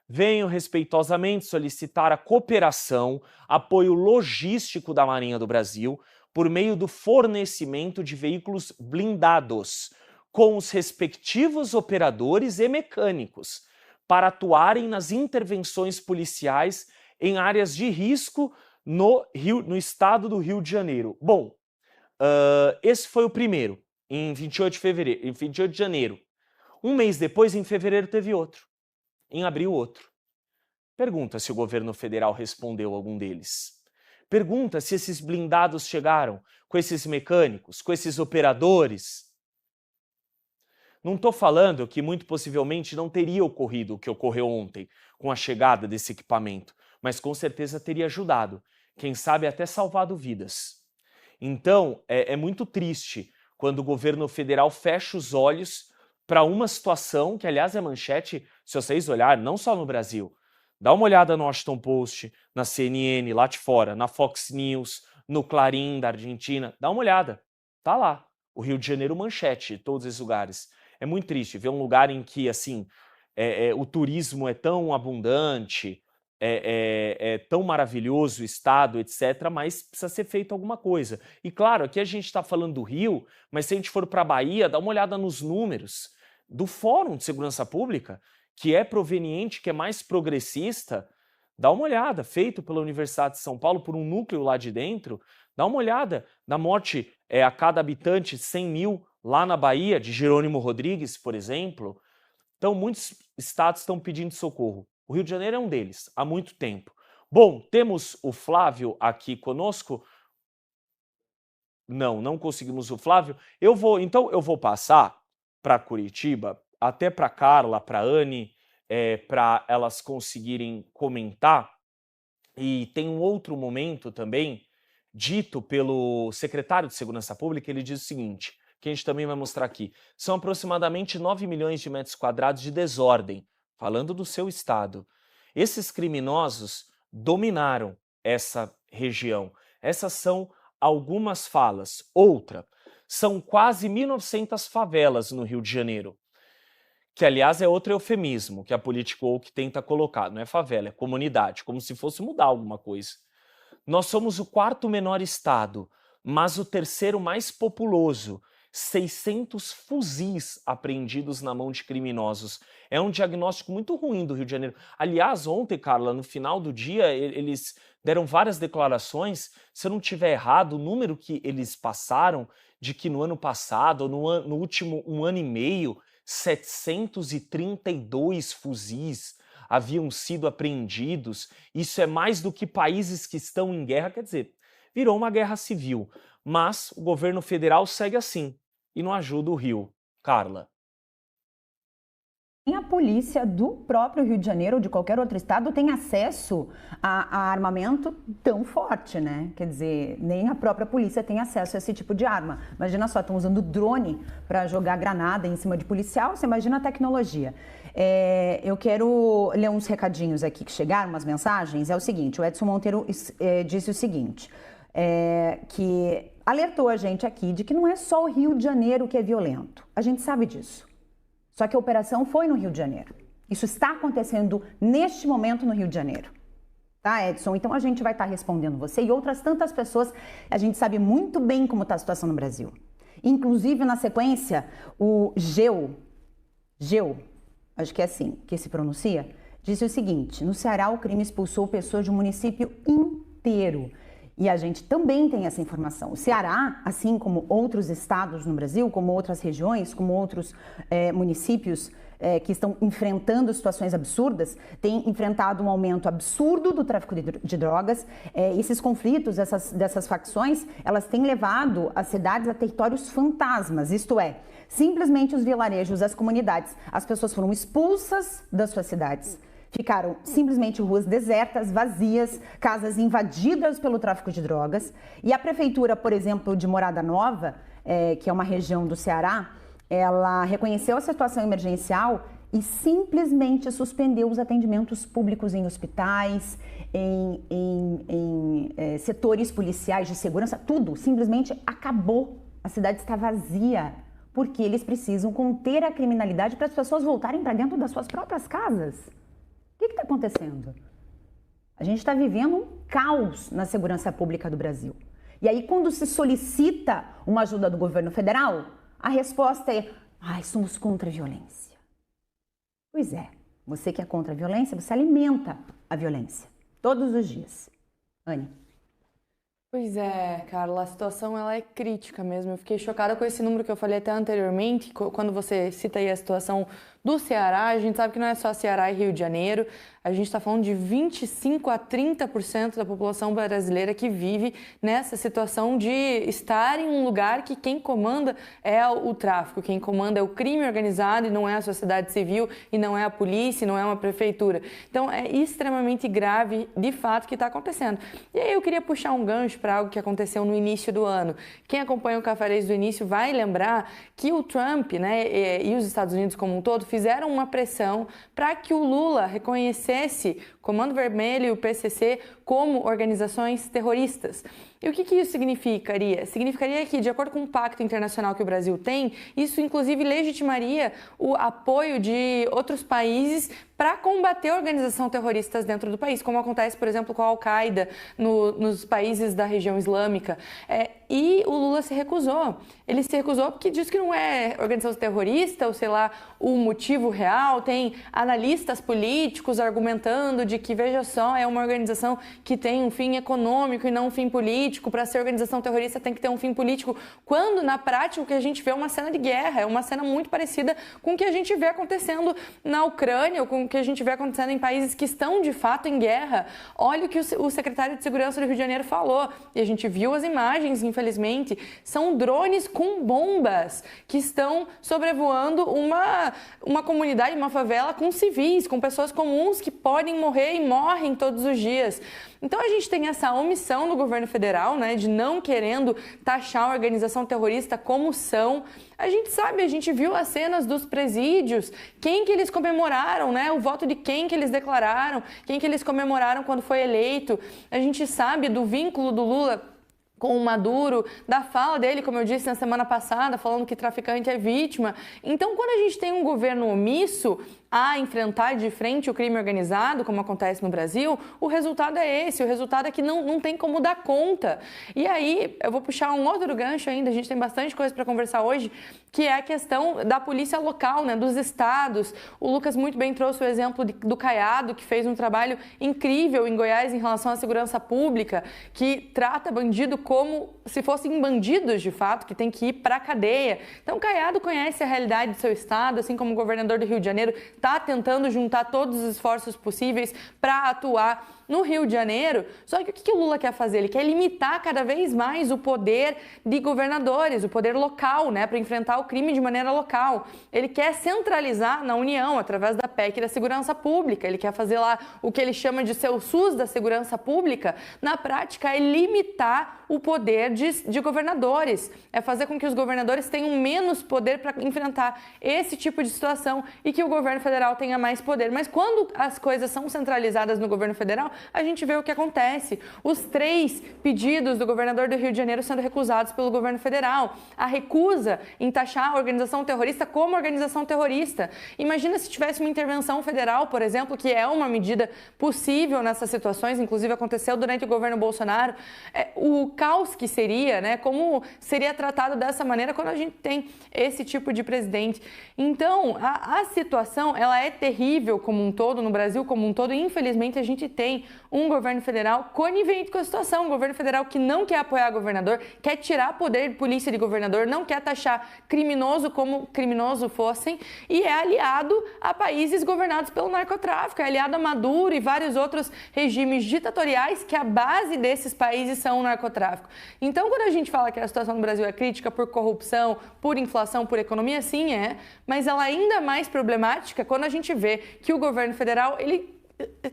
Venho respeitosamente solicitar a cooperação, apoio logístico da Marinha do Brasil por meio do fornecimento de veículos blindados com os respectivos operadores e mecânicos para atuarem nas intervenções policiais em áreas de risco no estado do Rio de Janeiro. Bom, esse foi o primeiro, em 28 de janeiro. Um mês depois, em fevereiro, teve outro. Em abril, outro. Pergunta se o governo federal respondeu algum deles. Pergunta se esses blindados chegaram com esses mecânicos, com esses operadores. Não estou falando que muito possivelmente não teria ocorrido o que ocorreu ontem com a chegada desse equipamento, mas com certeza teria ajudado, quem sabe até salvado vidas. Então, é muito triste quando o governo federal fecha os olhos para uma situação que, aliás, é manchete, se vocês olharem, não só no Brasil. Dá uma olhada no Washington Post, na CNN, lá de fora, na Fox News, no Clarim da Argentina. Dá uma olhada. Tá lá. O Rio de Janeiro manchete, todos esses lugares. É muito triste ver um lugar em que, assim, o turismo é tão abundante, é tão maravilhoso o estado, etc., mas precisa ser feito alguma coisa. E claro, aqui a gente está falando do Rio, mas se a gente for para a Bahia, dá uma olhada nos números do Fórum de Segurança Pública, que é proveniente, que é mais progressista. Dá uma olhada, feito pela Universidade de São Paulo, por um núcleo lá de dentro. Dá uma olhada na morte a cada habitante, 100 mil, lá na Bahia, de Jerônimo Rodrigues, por exemplo. Então, muitos estados estão pedindo socorro. O Rio de Janeiro é um deles, há muito tempo. Bom, temos o Flávio aqui conosco. Não conseguimos o Flávio. Então eu vou passar para Curitiba, até para Carla, para Anne, para elas conseguirem comentar. E tem um outro momento também, dito pelo secretário de Segurança Pública, ele diz o seguinte, que a gente também vai mostrar aqui. São aproximadamente 9 milhões de metros quadrados de desordem, falando do seu estado. Esses criminosos dominaram essa região. Essas são algumas falas. Outra, são quase 1.900 favelas no Rio de Janeiro, que aliás é outro eufemismo que a política woke tenta colocar. Não é favela, é comunidade, como se fosse mudar alguma coisa. Nós somos o 4º menor estado, mas o 3º mais populoso. 600 fuzis apreendidos na mão de criminosos. É um diagnóstico muito ruim do Rio de Janeiro. Aliás, ontem, Carla, no final do dia, eles deram várias declarações. Se eu não estiver errado, o número que eles passaram de que no ano passado, ou no último 1 ano e meio, 732 fuzis haviam sido apreendidos. Isso é mais do que países que estão em guerra, quer dizer, virou uma guerra civil. Mas o governo federal segue assim e não ajuda o Rio. Carla. Nem a polícia do próprio Rio de Janeiro ou de qualquer outro estado tem acesso a armamento tão forte, né? Quer dizer, nem a própria polícia tem acesso a esse tipo de arma. Imagina só, estão usando drone para jogar granada em cima de policial, você imagina a tecnologia. Eu quero ler uns recadinhos aqui que chegaram, umas mensagens. É o seguinte, o Edson Monteiro disse o seguinte, que alertou a gente aqui de que não é só o Rio de Janeiro que é violento. A gente sabe disso. Só que a operação foi no Rio de Janeiro. Isso está acontecendo neste momento no Rio de Janeiro. Tá, Edson? Então a gente vai estar respondendo você e outras tantas pessoas. A gente sabe muito bem como está a situação no Brasil. Inclusive, na sequência, o Geu, acho que é assim que se pronuncia, disse o seguinte: no Ceará o crime expulsou pessoas de um município inteiro. E a gente também tem essa informação. O Ceará, assim como outros estados no Brasil, como outras regiões, como outros municípios que estão enfrentando situações absurdas, tem enfrentado um aumento absurdo do tráfico de drogas. Esses conflitos, dessas facções, elas têm levado as cidades a territórios fantasmas, isto é, simplesmente os vilarejos, as comunidades, as pessoas foram expulsas das suas cidades. Ficaram simplesmente ruas desertas, vazias, casas invadidas pelo tráfico de drogas. E a prefeitura, por exemplo, de Morada Nova, que é uma região do Ceará, ela reconheceu a situação emergencial e simplesmente suspendeu os atendimentos públicos em hospitais, em setores policiais de segurança, tudo, simplesmente acabou. A cidade está vazia, porque eles precisam conter a criminalidade para as pessoas voltarem para dentro das suas próprias casas. O que está acontecendo? A gente está vivendo um caos na segurança pública do Brasil. E aí, quando se solicita uma ajuda do governo federal, a resposta é: somos contra a violência. Pois é, você que é contra a violência, você alimenta a violência todos os dias. Anny. Pois é, Carla, a situação ela é crítica mesmo. Eu fiquei chocada com esse número que eu falei até anteriormente, quando você cita aí a situação do Ceará. A gente sabe que não é só Ceará e Rio de Janeiro, a gente está falando de 25% a 30% da população brasileira que vive nessa situação de estar em um lugar que quem comanda é o tráfico, quem comanda é o crime organizado e não é a sociedade civil, e não é a polícia, e não é uma prefeitura. Então é extremamente grave, de fato, o que está acontecendo. E aí eu queria puxar um gancho para algo que aconteceu no início do ano. Quem acompanha o Café desde o início vai lembrar que o Trump, né, e os Estados Unidos como um todo fizeram uma pressão para que o Lula reconhecesse o Comando Vermelho e o PCC como organizações terroristas. E o que isso significaria? Significaria que, de acordo com o pacto internacional que o Brasil tem, isso inclusive legitimaria o apoio de outros países para combater organizações terroristas dentro do país, como acontece, por exemplo, com a Al-Qaeda nos países da região islâmica. E o Lula se recusou. Ele se recusou porque diz que não é organização terrorista, ou sei lá, o motivo real. Tem analistas políticos argumentando de que, veja só, é uma organização que tem um fim econômico e não um fim político. Para ser organização terrorista tem que ter um fim político, quando na prática o que a gente vê é uma cena de guerra, é uma cena muito parecida com o que a gente vê acontecendo na Ucrânia, ou com o que a gente vê acontecendo em países que estão de fato em guerra. Olha o que o secretário de Segurança do Rio de Janeiro falou, e a gente viu as imagens, infelizmente, são drones com bombas que estão sobrevoando uma comunidade, uma favela com civis, com pessoas comuns que podem morrer e morrem todos os dias. Então a gente tem essa omissão do governo federal, né, de não querendo taxar a organização terrorista como são. A gente sabe, a gente viu as cenas dos presídios, quem que eles comemoraram, né, o voto de quem que eles declararam, quem que eles comemoraram quando foi eleito. A gente sabe do vínculo do Lula com o Maduro, da fala dele, como eu disse na semana passada, falando que traficante é vítima. Então, quando a gente tem um governo omisso a enfrentar de frente o crime organizado, como acontece no Brasil, o resultado é esse, o resultado é que não tem como dar conta. E aí, eu vou puxar um outro gancho ainda, a gente tem bastante coisa para conversar hoje, que é a questão da polícia local, né, dos estados. O Lucas muito bem trouxe o exemplo do Caiado, que fez um trabalho incrível em Goiás em relação à segurança pública, que trata bandido como se fossem bandidos de fato, que tem que ir para a cadeia. Então, Caiado conhece a realidade do seu estado, assim como o governador do Rio de Janeiro está tentando juntar todos os esforços possíveis para atuar no Rio de Janeiro. Só que o que o Lula quer fazer? Ele quer limitar cada vez mais o poder de governadores, o poder local, né, para enfrentar o crime de maneira local. Ele quer centralizar na União, através da PEC da segurança pública. Ele quer fazer lá o que ele chama de seu SUS da segurança pública. Na prática, é limitar o poder de governadores. É fazer com que os governadores tenham menos poder para enfrentar esse tipo de situação e que o governo federal tenha mais poder. Mas quando as coisas são centralizadas no governo federal, a gente vê o que acontece. Os 3 pedidos do governador do Rio de Janeiro sendo recusados pelo governo federal. A recusa em taxar a organização terrorista como organização terrorista. Imagina se tivesse uma intervenção federal, por exemplo, que é uma medida possível nessas situações, inclusive aconteceu durante o governo Bolsonaro, o caos que seria, né? Como seria tratado dessa maneira quando a gente tem esse tipo de presidente. Então, a situação, ela é terrível como um todo, no Brasil como um todo, e infelizmente a gente tem um governo federal conivente com a situação, um governo federal que não quer apoiar governador, quer tirar poder de polícia de governador, não quer taxar criminoso como criminoso fossem, e é aliado a países governados pelo narcotráfico, é aliado a Maduro e vários outros regimes ditatoriais que a base desses países são o narcotráfico. Então, quando a gente fala que a situação no Brasil é crítica por corrupção, por inflação, por economia, sim, mas ela é ainda mais problemática quando a gente vê que o governo federal, ele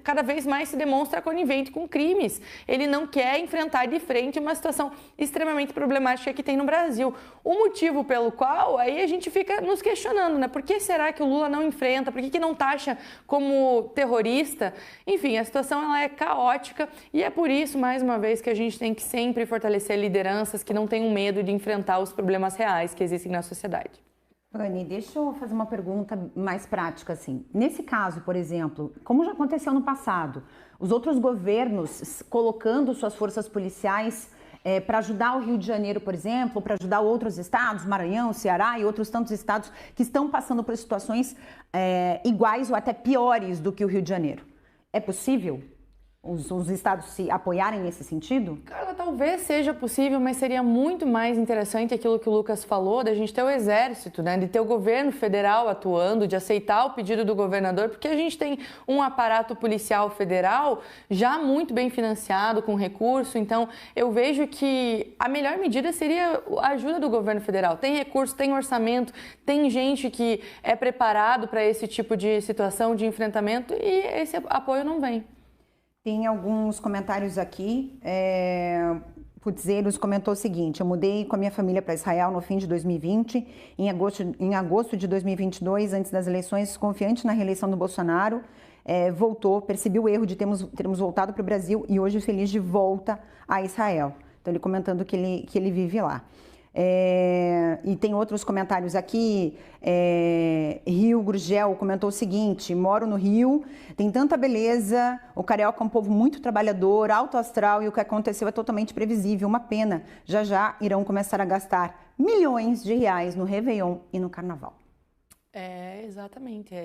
cada vez mais se demonstra conivente com crimes. Ele não quer enfrentar de frente uma situação extremamente problemática que tem no Brasil. O motivo pelo qual, aí a gente fica nos questionando, né? Por que será que o Lula não enfrenta? Por que não taxa como terrorista? Enfim, a situação ela é caótica e é por isso, mais uma vez, que a gente tem que sempre fortalecer lideranças que não tenham medo de enfrentar os problemas reais que existem na sociedade. Anny, deixa eu fazer uma pergunta mais prática, assim. Nesse caso, por exemplo, como já aconteceu no passado, os outros governos colocando suas forças policiais para ajudar o Rio de Janeiro, por exemplo, para ajudar outros estados, Maranhão, Ceará e outros tantos estados que estão passando por situações iguais ou até piores do que o Rio de Janeiro. É possível os estados se apoiarem nesse sentido? Carla, talvez seja possível, mas seria muito mais interessante aquilo que o Lucas falou, da gente ter o exército, né? De ter o governo federal atuando, de aceitar o pedido do governador, porque a gente tem um aparato policial federal já muito bem financiado, com recurso, então eu vejo que a melhor medida seria a ajuda do governo federal. Tem recurso, tem orçamento, tem gente que é preparado para esse tipo de situação, de enfrentamento, e esse apoio não vem. Tem alguns comentários aqui. Putzeiros comentou o seguinte: eu mudei com a minha família para Israel no fim de 2020, em agosto de 2022, antes das eleições, confiante na reeleição do Bolsonaro, voltou, percebi o erro de termos voltado para o Brasil e hoje feliz de volta a Israel. Então ele comentando que ele vive lá. E tem outros comentários aqui. Rio Gurgel comentou o seguinte: moro no Rio, tem tanta beleza, o carioca é um povo muito trabalhador, alto astral, e o que aconteceu é totalmente previsível, uma pena. Já irão começar a gastar milhões de reais no Réveillon e no Carnaval. Exatamente,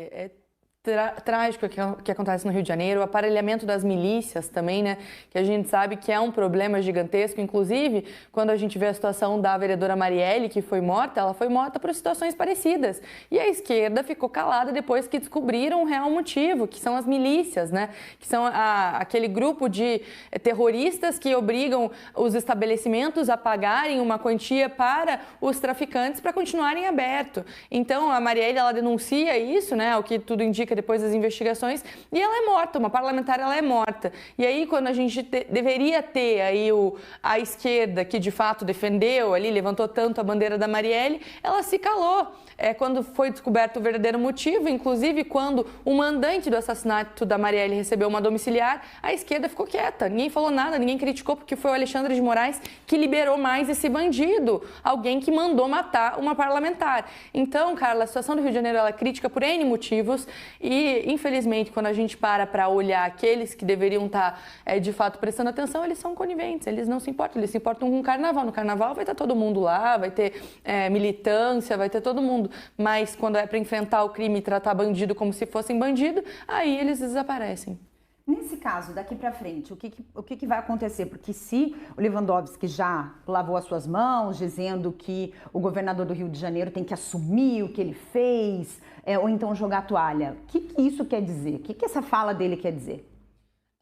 trágico que acontece no Rio de Janeiro, o aparelhamento das milícias também, né, que a gente sabe que é um problema gigantesco. Inclusive, quando a gente vê a situação da vereadora Marielle, que foi morta, ela foi morta por situações parecidas, e a esquerda ficou calada depois que descobriram o real motivo, que são as milícias, né, que são aquele grupo de terroristas que obrigam os estabelecimentos a pagarem uma quantia para os traficantes para continuarem abertos. Então, a Marielle, ela denuncia isso, né, o que tudo indica depois das investigações, e ela é morta, uma parlamentar, ela é morta. E aí, quando a gente deveria ter aí a esquerda, que de fato defendeu ali, levantou tanto a bandeira da Marielle, ela se calou. Quando foi descoberto o verdadeiro motivo, inclusive quando o mandante do assassinato da Marielle recebeu uma domiciliar, a esquerda ficou quieta, ninguém falou nada, ninguém criticou, porque foi o Alexandre de Moraes que liberou mais esse bandido, alguém que mandou matar uma parlamentar. Então, Carla, a situação do Rio de Janeiro ela é crítica por N motivos, e infelizmente quando a gente para olhar aqueles que deveriam estar de fato prestando atenção, eles são coniventes, eles não se importam, eles se importam com o carnaval. No carnaval vai estar todo mundo lá, vai ter militância, vai ter todo mundo, mas quando é para enfrentar o crime e tratar bandido como se fossem bandido, aí eles desaparecem. Nesse caso, daqui para frente, o que vai acontecer? Porque se o Lewandowski já lavou as suas mãos, dizendo que o governador do Rio de Janeiro tem que assumir o que ele fez, ou então jogar a toalha, o que isso quer dizer? O que essa fala dele quer dizer?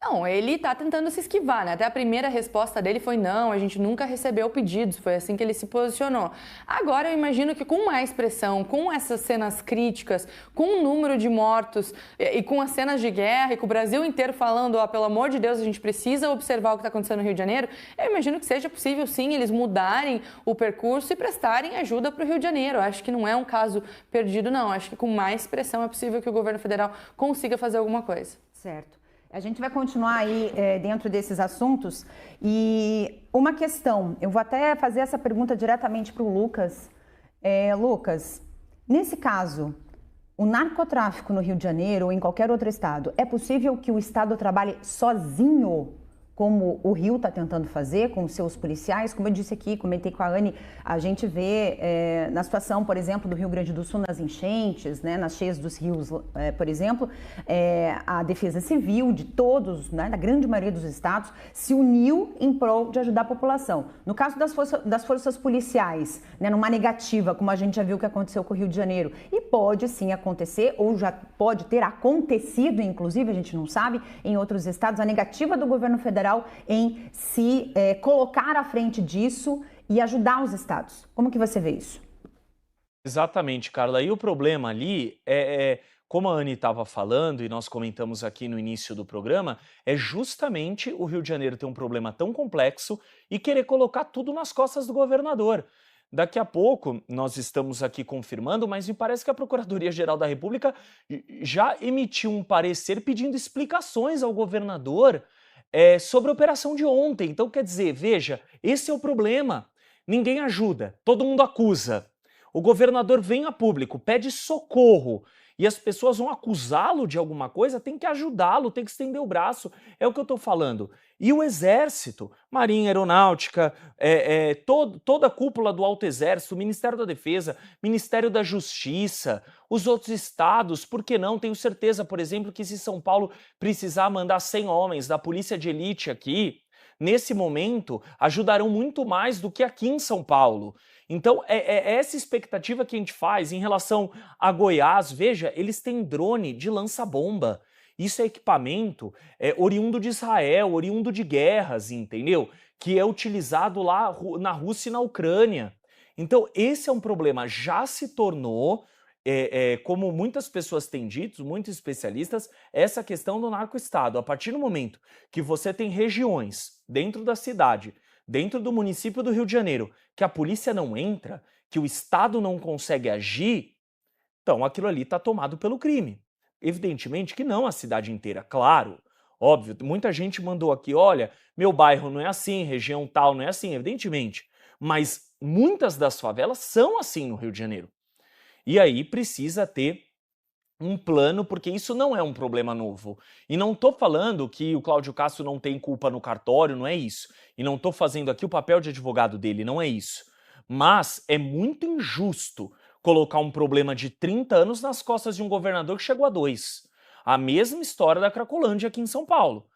Não, ele está tentando se esquivar, né? Até a primeira resposta dele foi não, a gente nunca recebeu pedidos, foi assim que ele se posicionou. Agora eu imagino que com mais pressão, com essas cenas críticas, com o número de mortos e com as cenas de guerra e com o Brasil inteiro falando, pelo amor de Deus, a gente precisa observar o que está acontecendo no Rio de Janeiro, eu imagino que seja possível sim eles mudarem o percurso e prestarem ajuda para o Rio de Janeiro. Eu acho que não é um caso perdido, não. Eu acho que com mais pressão é possível que o governo federal consiga fazer alguma coisa. Certo. A gente vai continuar aí dentro desses assuntos e uma questão, eu vou até fazer essa pergunta diretamente para o Lucas. Lucas, nesse caso, o narcotráfico no Rio de Janeiro ou em qualquer outro estado, é possível que o estado trabalhe sozinho, como o Rio está tentando fazer com seus policiais? Como eu disse aqui, comentei com a Anny, a gente vê na situação, por exemplo, do Rio Grande do Sul, nas enchentes, né, nas cheias dos rios, por exemplo, a Defesa Civil de todos, né, da grande maioria dos estados, se uniu em prol de ajudar a população. No caso das forças policiais, né, numa negativa, como a gente já viu que aconteceu com o Rio de Janeiro, e pode sim acontecer, ou já pode ter acontecido, inclusive, a gente não sabe, em outros estados, a negativa do governo federal em se colocar à frente disso e ajudar os estados. Como que você vê isso? Exatamente, Carla. E o problema ali é como a Anne estava falando e nós comentamos aqui no início do programa, é justamente o Rio de Janeiro ter um problema tão complexo e querer colocar tudo nas costas do governador. Daqui a pouco nós estamos aqui confirmando, mas me parece que a Procuradoria-Geral da República já emitiu um parecer pedindo explicações ao governador sobre a operação de ontem. Então, quer dizer, veja, esse é o problema. Ninguém ajuda, todo mundo acusa. O governador vem a público, pede socorro e as pessoas vão acusá-lo de alguma coisa, tem que ajudá-lo, tem que estender o braço. É o que eu estou falando. E o Exército, Marinha, Aeronáutica, toda a cúpula do Alto Exército, o Ministério da Defesa, Ministério da Justiça, os outros estados, por que não? Tenho certeza, por exemplo, que se São Paulo precisar mandar 100 homens da Polícia de Elite aqui, nesse momento, ajudarão muito mais do que aqui em São Paulo. Então, é essa expectativa que a gente faz em relação a Goiás. Veja, eles têm drone de lança-bomba. Isso é equipamento oriundo de Israel, oriundo de guerras, entendeu? Que é utilizado lá na Rússia e na Ucrânia. Então, esse é um problema. Já se tornou, como muitas pessoas têm dito, muitos especialistas, essa questão do narco-estado. A partir do momento que você tem regiões dentro da cidade, dentro do município do Rio de Janeiro, que a polícia não entra, que o Estado não consegue agir, então aquilo ali está tomado pelo crime. Evidentemente que não a cidade inteira, claro, óbvio, muita gente mandou aqui, olha, meu bairro não é assim, região tal não é assim, evidentemente, mas muitas das favelas são assim no Rio de Janeiro. E aí precisa ter um plano, porque isso não é um problema novo. E não estou falando que o Cláudio Castro não tem culpa no cartório, não é isso. E não estou fazendo aqui o papel de advogado dele, não é isso. Mas é muito injusto colocar um problema de 30 anos nas costas de um governador que chegou a 2. A mesma história da Cracolândia aqui em São Paulo.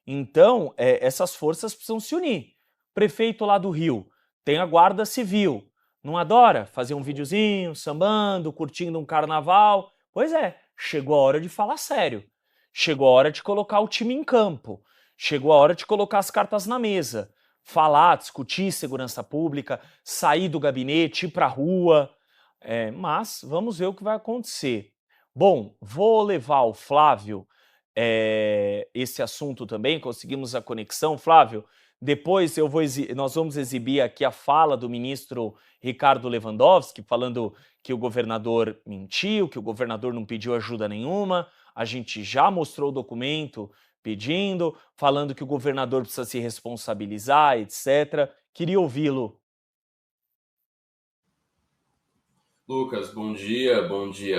Então, essas forças precisam se unir. Prefeito lá do Rio tem a Guarda Civil. Não adora fazer um videozinho, sambando, curtindo um carnaval? Pois é, chegou a hora de falar sério. Chegou a hora de colocar o time em campo. Chegou a hora de colocar as cartas na mesa. Falar, discutir segurança pública, sair do gabinete, ir pra rua. Mas vamos ver o que vai acontecer. Bom, vou levar o Flávio esse assunto também, conseguimos a conexão. Flávio, depois nós vamos exibir aqui a fala do ministro Ricardo Lewandowski, falando que o governador mentiu, que o governador não pediu ajuda nenhuma. A gente já mostrou o documento pedindo, falando que o governador precisa se responsabilizar, etc. Queria ouvi-lo. Lucas, bom dia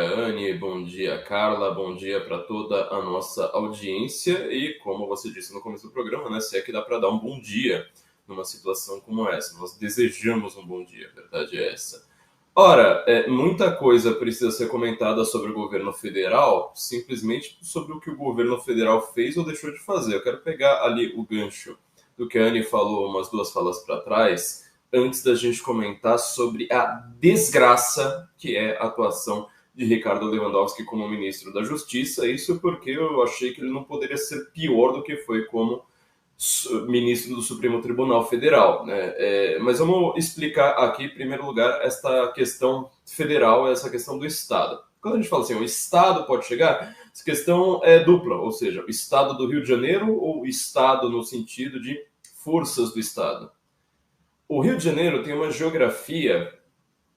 Anne, bom dia Carla, bom dia para toda a nossa audiência e como você disse no começo do programa, né, se é que dá para dar um bom dia numa situação como essa, nós desejamos um bom dia, a verdade é essa. Ora, muita coisa precisa ser comentada sobre o governo federal, simplesmente sobre o que o governo federal fez ou deixou de fazer. Eu quero pegar ali o gancho do que a Anne falou umas 2 falas para trás, antes da gente comentar sobre a desgraça que é a atuação de Ricardo Lewandowski como ministro da Justiça. Isso porque eu achei que ele não poderia ser pior do que foi como ministro do Supremo Tribunal Federal, né? Mas vamos explicar aqui, em primeiro lugar, esta questão federal, essa questão do Estado. Quando a gente fala assim, o Estado pode chegar, essa questão é dupla, ou seja, o Estado do Rio de Janeiro ou o Estado no sentido de forças do Estado. O Rio de Janeiro tem uma geografia,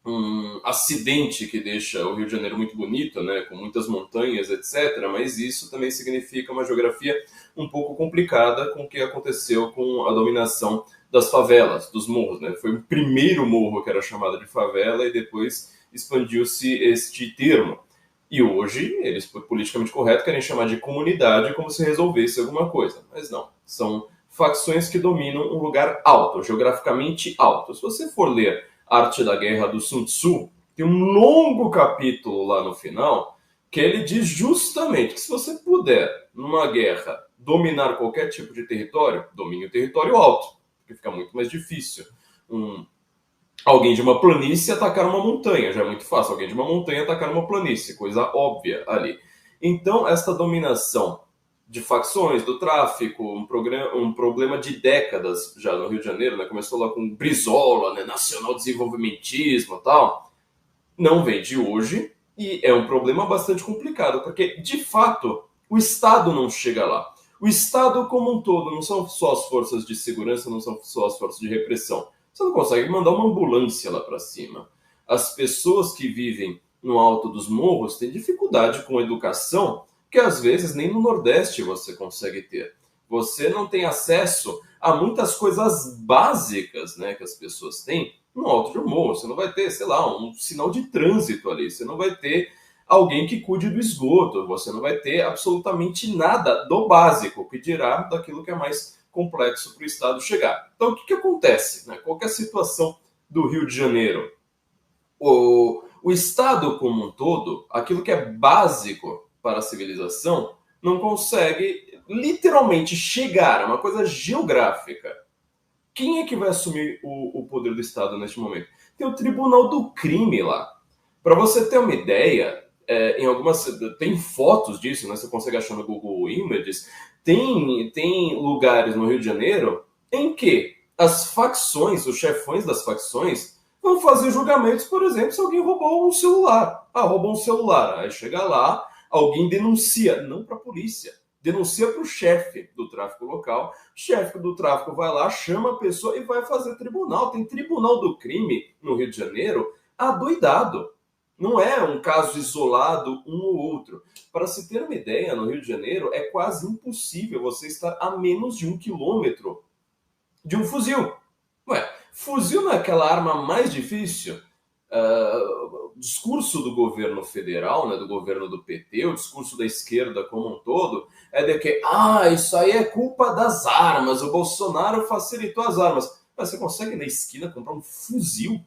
um acidente que deixa o Rio de Janeiro muito bonito, né, com muitas montanhas, etc., mas isso também significa uma geografia um pouco complicada com o que aconteceu com a dominação das favelas, dos morros, né? Foi o primeiro morro que era chamado de favela e depois expandiu-se este termo. E hoje, eles, politicamente correto, querem chamar de comunidade como se resolvesse alguma coisa, mas não, são facções que dominam um lugar alto, geograficamente alto. Se você for ler Arte da Guerra do Sun Tzu, tem um longo capítulo lá no final que ele diz justamente que se você puder, numa guerra, dominar qualquer tipo de território, domine o território alto, porque fica muito mais difícil. Alguém de uma planície atacar uma montanha, já é muito fácil. Alguém de uma montanha atacar uma planície, coisa óbvia ali. Então, esta dominação de facções, do tráfico, um problema de décadas já no Rio de Janeiro, né? Começou lá com Brizola, né? Nacional desenvolvimentismo e tal, não vem de hoje, E é um problema bastante complicado, porque, de fato, o Estado não chega lá. O Estado como um todo, não são só as forças de segurança, não são só as forças de repressão. Você não consegue mandar uma ambulância lá para cima. As pessoas que vivem no alto dos morros têm dificuldade com educação, que às vezes nem no Nordeste você consegue ter. Você não tem acesso a muitas coisas básicas, né, que as pessoas têm no alto de um morro. Você não vai ter, sei lá, um sinal de trânsito ali. Você não vai ter alguém que cuide do esgoto. Você não vai ter absolutamente nada do básico, que dirá daquilo que é mais complexo para o Estado chegar. Então, o que acontece, né? Qual que é a situação do Rio de Janeiro? O Estado como um todo, aquilo que é básico para a civilização, não consegue literalmente chegar a uma coisa geográfica. Quem é que vai assumir o poder do Estado neste momento? Tem o Tribunal do Crime lá. Para você ter uma ideia, em algumas tem fotos disso, né? Você consegue achar no Google Images. Tem lugares no Rio de Janeiro em que as facções, os chefões das facções, vão fazer julgamentos, por exemplo, se alguém roubou um celular. Roubou um celular. Aí chega lá, alguém denuncia, não para a polícia, denuncia para o chefe do tráfico local. O chefe do tráfico vai lá, chama a pessoa e vai fazer tribunal. Tem Tribunal do Crime no Rio de Janeiro adoidado. Não é um caso isolado, um ou outro. Para se ter uma ideia, no Rio de Janeiro é quase impossível você estar a menos de 1 quilômetro de um fuzil. Ué, fuzil não é aquela arma mais difícil? O discurso do governo federal, né, do governo do PT, o discurso da esquerda como um todo, é de que isso aí é culpa das armas, o Bolsonaro facilitou as armas. Mas você consegue na esquina comprar um fuzil?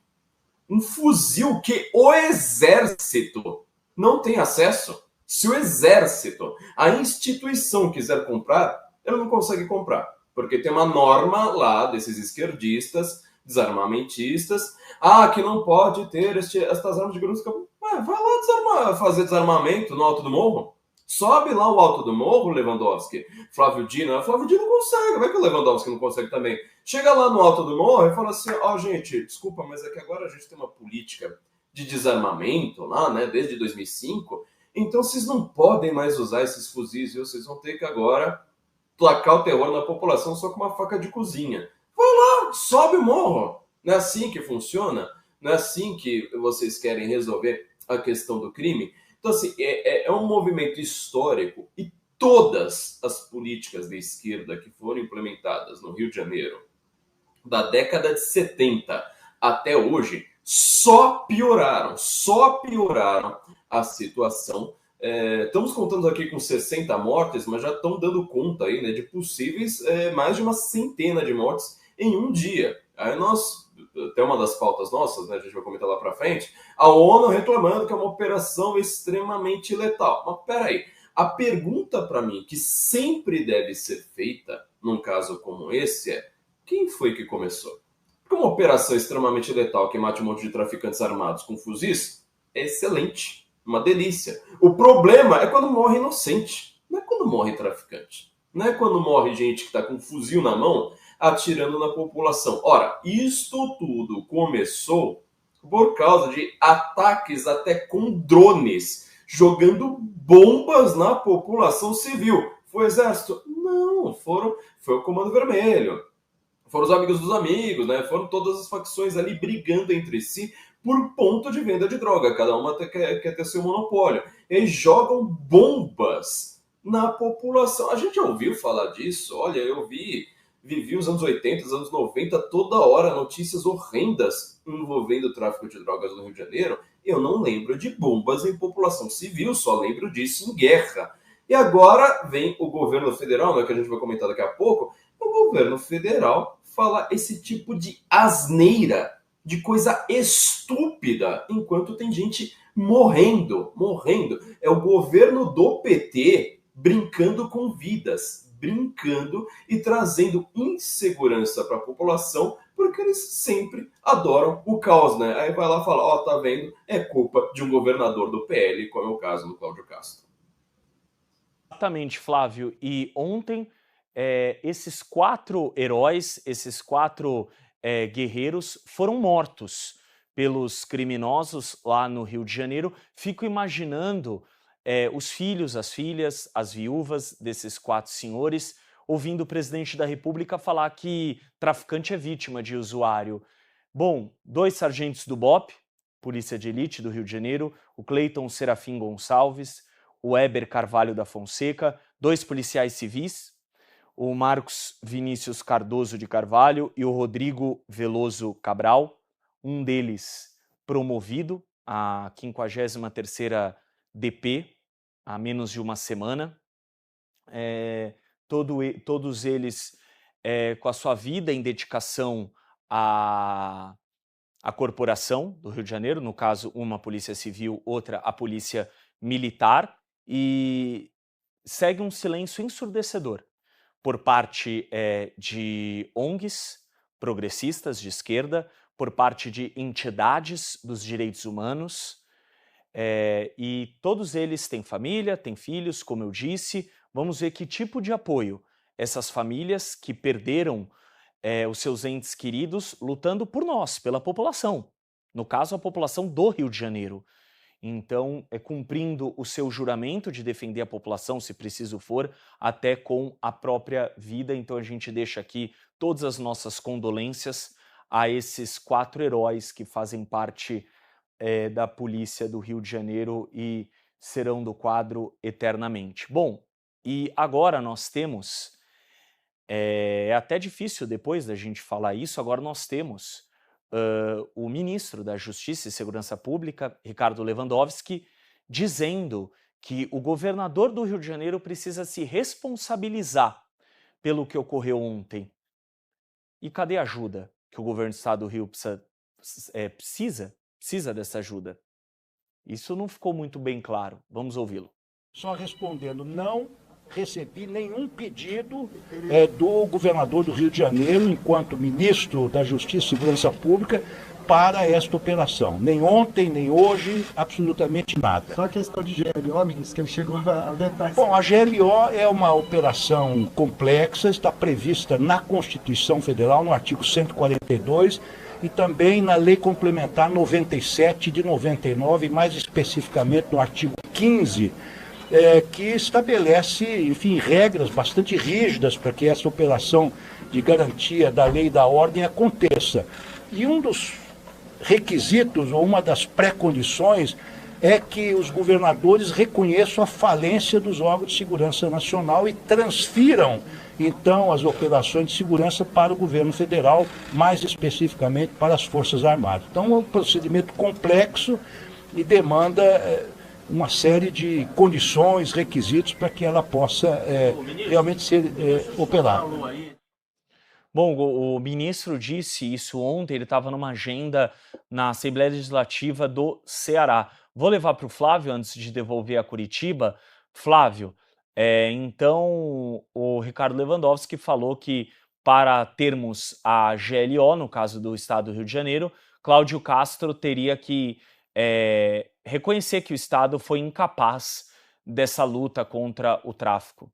Um fuzil que o exército não tem acesso. Se o exército, a instituição quiser comprar, ele não consegue comprar. Porque tem uma norma lá desses esquerdistas, desarmamentistas, que não pode ter estas armas de grosso calibre. Vai lá fazer desarmamento no alto do morro. Sobe lá o alto do morro, Lewandowski. Flávio Dino consegue, vai que o Lewandowski não consegue também. Chega lá no alto do morro e fala assim, gente, desculpa, mas é que agora a gente tem uma política de desarmamento lá, né, desde 2005, então vocês não podem mais usar esses fuzis, viu? Vocês vão ter que agora placar o terror na população só com uma faca de cozinha. Vai lá, sobe o morro. Não é assim que funciona? Não é assim que vocês querem resolver a questão do crime? Então, assim, é um movimento histórico e todas as políticas de esquerda que foram implementadas no Rio de Janeiro, da década de 70 até hoje, só pioraram a situação. Estamos contando aqui com 60 mortes, mas já estão dando conta aí, né, de possíveis mais de uma centena de mortes em um dia. Aí até uma das pautas nossas, né, a gente vai comentar lá para frente, a ONU reclamando que é uma operação extremamente letal. Mas peraí, a pergunta para mim que sempre deve ser feita num caso como esse é: quem foi que começou? Porque uma operação extremamente letal que mate um monte de traficantes armados com fuzis é excelente, uma delícia. O problema é quando morre inocente, não é quando morre traficante. Não é quando morre gente que está com um fuzil na mão atirando na população. Ora, isto tudo começou por causa de ataques até com drones, jogando bombas na população civil. Foi o exército? Não, foi o Comando Vermelho. Foram os amigos dos amigos, né? Foram todas as facções ali brigando entre si por ponto de venda de droga. Cada uma quer ter seu monopólio. Eles jogam bombas na população. A gente já ouviu falar disso? Olha, eu vivi os anos 80, os anos 90, toda hora notícias horrendas envolvendo o tráfico de drogas no Rio de Janeiro. Eu não lembro de bombas em população civil, só lembro disso em guerra. E agora vem o governo federal, né, que a gente vai comentar daqui a pouco, o governo federal fala esse tipo de asneira, de coisa estúpida, enquanto tem gente morrendo. É o governo do PT brincando com vidas, brincando e trazendo insegurança para a população, porque eles sempre adoram o caos, né? Aí vai lá e fala, tá vendo? É culpa de um governador do PL, como é o caso do Cláudio Castro. Exatamente, Flávio. E ontem, esses 4 heróis, esses 4 guerreiros foram mortos pelos criminosos lá no Rio de Janeiro. Fico imaginando os filhos, as filhas, as viúvas desses 4 senhores ouvindo o presidente da República falar que traficante é vítima de usuário. Bom, 2 sargentos do BOP, Polícia de Elite do Rio de Janeiro, o Cleiton Serafim Gonçalves, o Eber Carvalho da Fonseca, 2 policiais civis, o Marcos Vinícius Cardoso de Carvalho e o Rodrigo Veloso Cabral, um deles promovido à 53ª DP, há menos de uma semana. Todos eles com a sua vida em dedicação à corporação do Rio de Janeiro, no caso uma polícia civil, outra a polícia militar, e segue um silêncio ensurdecedor por parte de ONGs progressistas de esquerda, por parte de entidades dos direitos humanos, e todos eles têm família, têm filhos, como eu disse. Vamos ver que tipo de apoio essas famílias que perderam os seus entes queridos lutando por nós, pela população. No caso, a população do Rio de Janeiro. Então, cumprindo o seu juramento de defender a população, se preciso for, até com a própria vida. Então, a gente deixa aqui todas as nossas condolências a esses 4 heróis que fazem parte da polícia do Rio de Janeiro e serão do quadro eternamente. Bom, e agora nós temos, é até difícil depois da gente falar isso, agora nós temos o ministro da Justiça e Segurança Pública, Ricardo Lewandowski, dizendo que o governador do Rio de Janeiro precisa se responsabilizar pelo que ocorreu ontem. E cadê a ajuda que o governo do estado do Rio precisa dessa ajuda? Isso não ficou muito bem claro. Vamos ouvi-lo. Só respondendo, não recebi nenhum pedido do governador do Rio de Janeiro, enquanto ministro da Justiça e Segurança Pública, para esta operação. Nem ontem, nem hoje, absolutamente nada. Só a questão de GLO, ministro, que ele chegou a alertar. Bom, a GLO é uma operação complexa, está prevista na Constituição Federal, no artigo 142, e também na Lei Complementar 97 de 99, mais especificamente no artigo 15, que estabelece, enfim, regras bastante rígidas para que essa operação de garantia da lei e da ordem aconteça. E um dos requisitos, ou uma das pré-condições, é que os governadores reconheçam a falência dos órgãos de segurança nacional e transfiram, então, as operações de segurança para o governo federal, mais especificamente para as Forças Armadas. Então, é um procedimento complexo e demanda uma série de condições, requisitos para que ela possa realmente ser operada. Bom, o ministro disse isso ontem, ele estava numa agenda na Assembleia Legislativa do Ceará. Vou levar para o Flávio antes de devolver a Curitiba. Flávio, então o Ricardo Lewandowski falou que para termos a GLO, no caso do estado do Rio de Janeiro, Cláudio Castro teria que reconhecer que o Estado foi incapaz dessa luta contra o tráfico.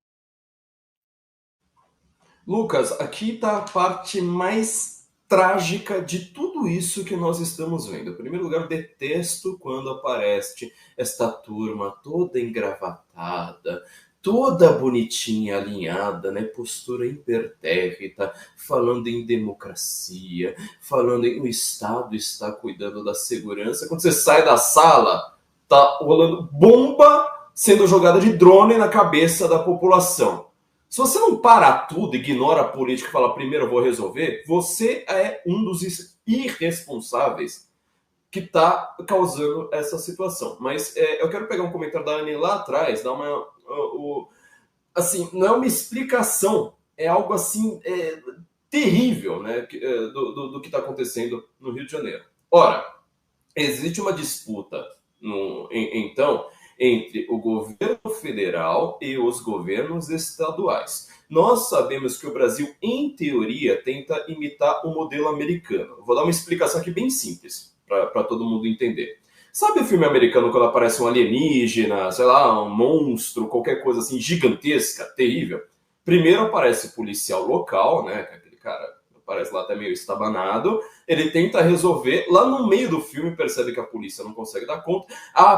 Lucas, aqui está a parte mais trágica de tudo isso que nós estamos vendo. Em primeiro lugar, eu detesto quando aparece esta turma toda engravatada, toda bonitinha, alinhada, né? Postura impertérrita, falando em democracia, falando em o Estado está cuidando da segurança. Quando você sai da sala, tá rolando bomba sendo jogada de drone na cabeça da população. Se você não para tudo, ignora a política e fala, primeiro eu vou resolver, você é um dos irresponsáveis que está causando essa situação. Mas eu quero pegar um comentário da Anne lá atrás, dar uma... assim, não é uma explicação, é algo assim terrível, né, do que está acontecendo no Rio de Janeiro. Ora, existe uma disputa, então, entre o governo federal e os governos estaduais. Nós sabemos que o Brasil, em teoria, tenta imitar o modelo americano. Vou dar uma explicação aqui bem simples, para todo mundo entender. Sabe o filme americano quando aparece um alienígena, sei lá, um monstro, qualquer coisa assim gigantesca, terrível? Primeiro aparece o policial local, né, aquele cara parece lá até meio estabanado. Ele tenta resolver, lá no meio do filme percebe que a polícia não consegue dar conta.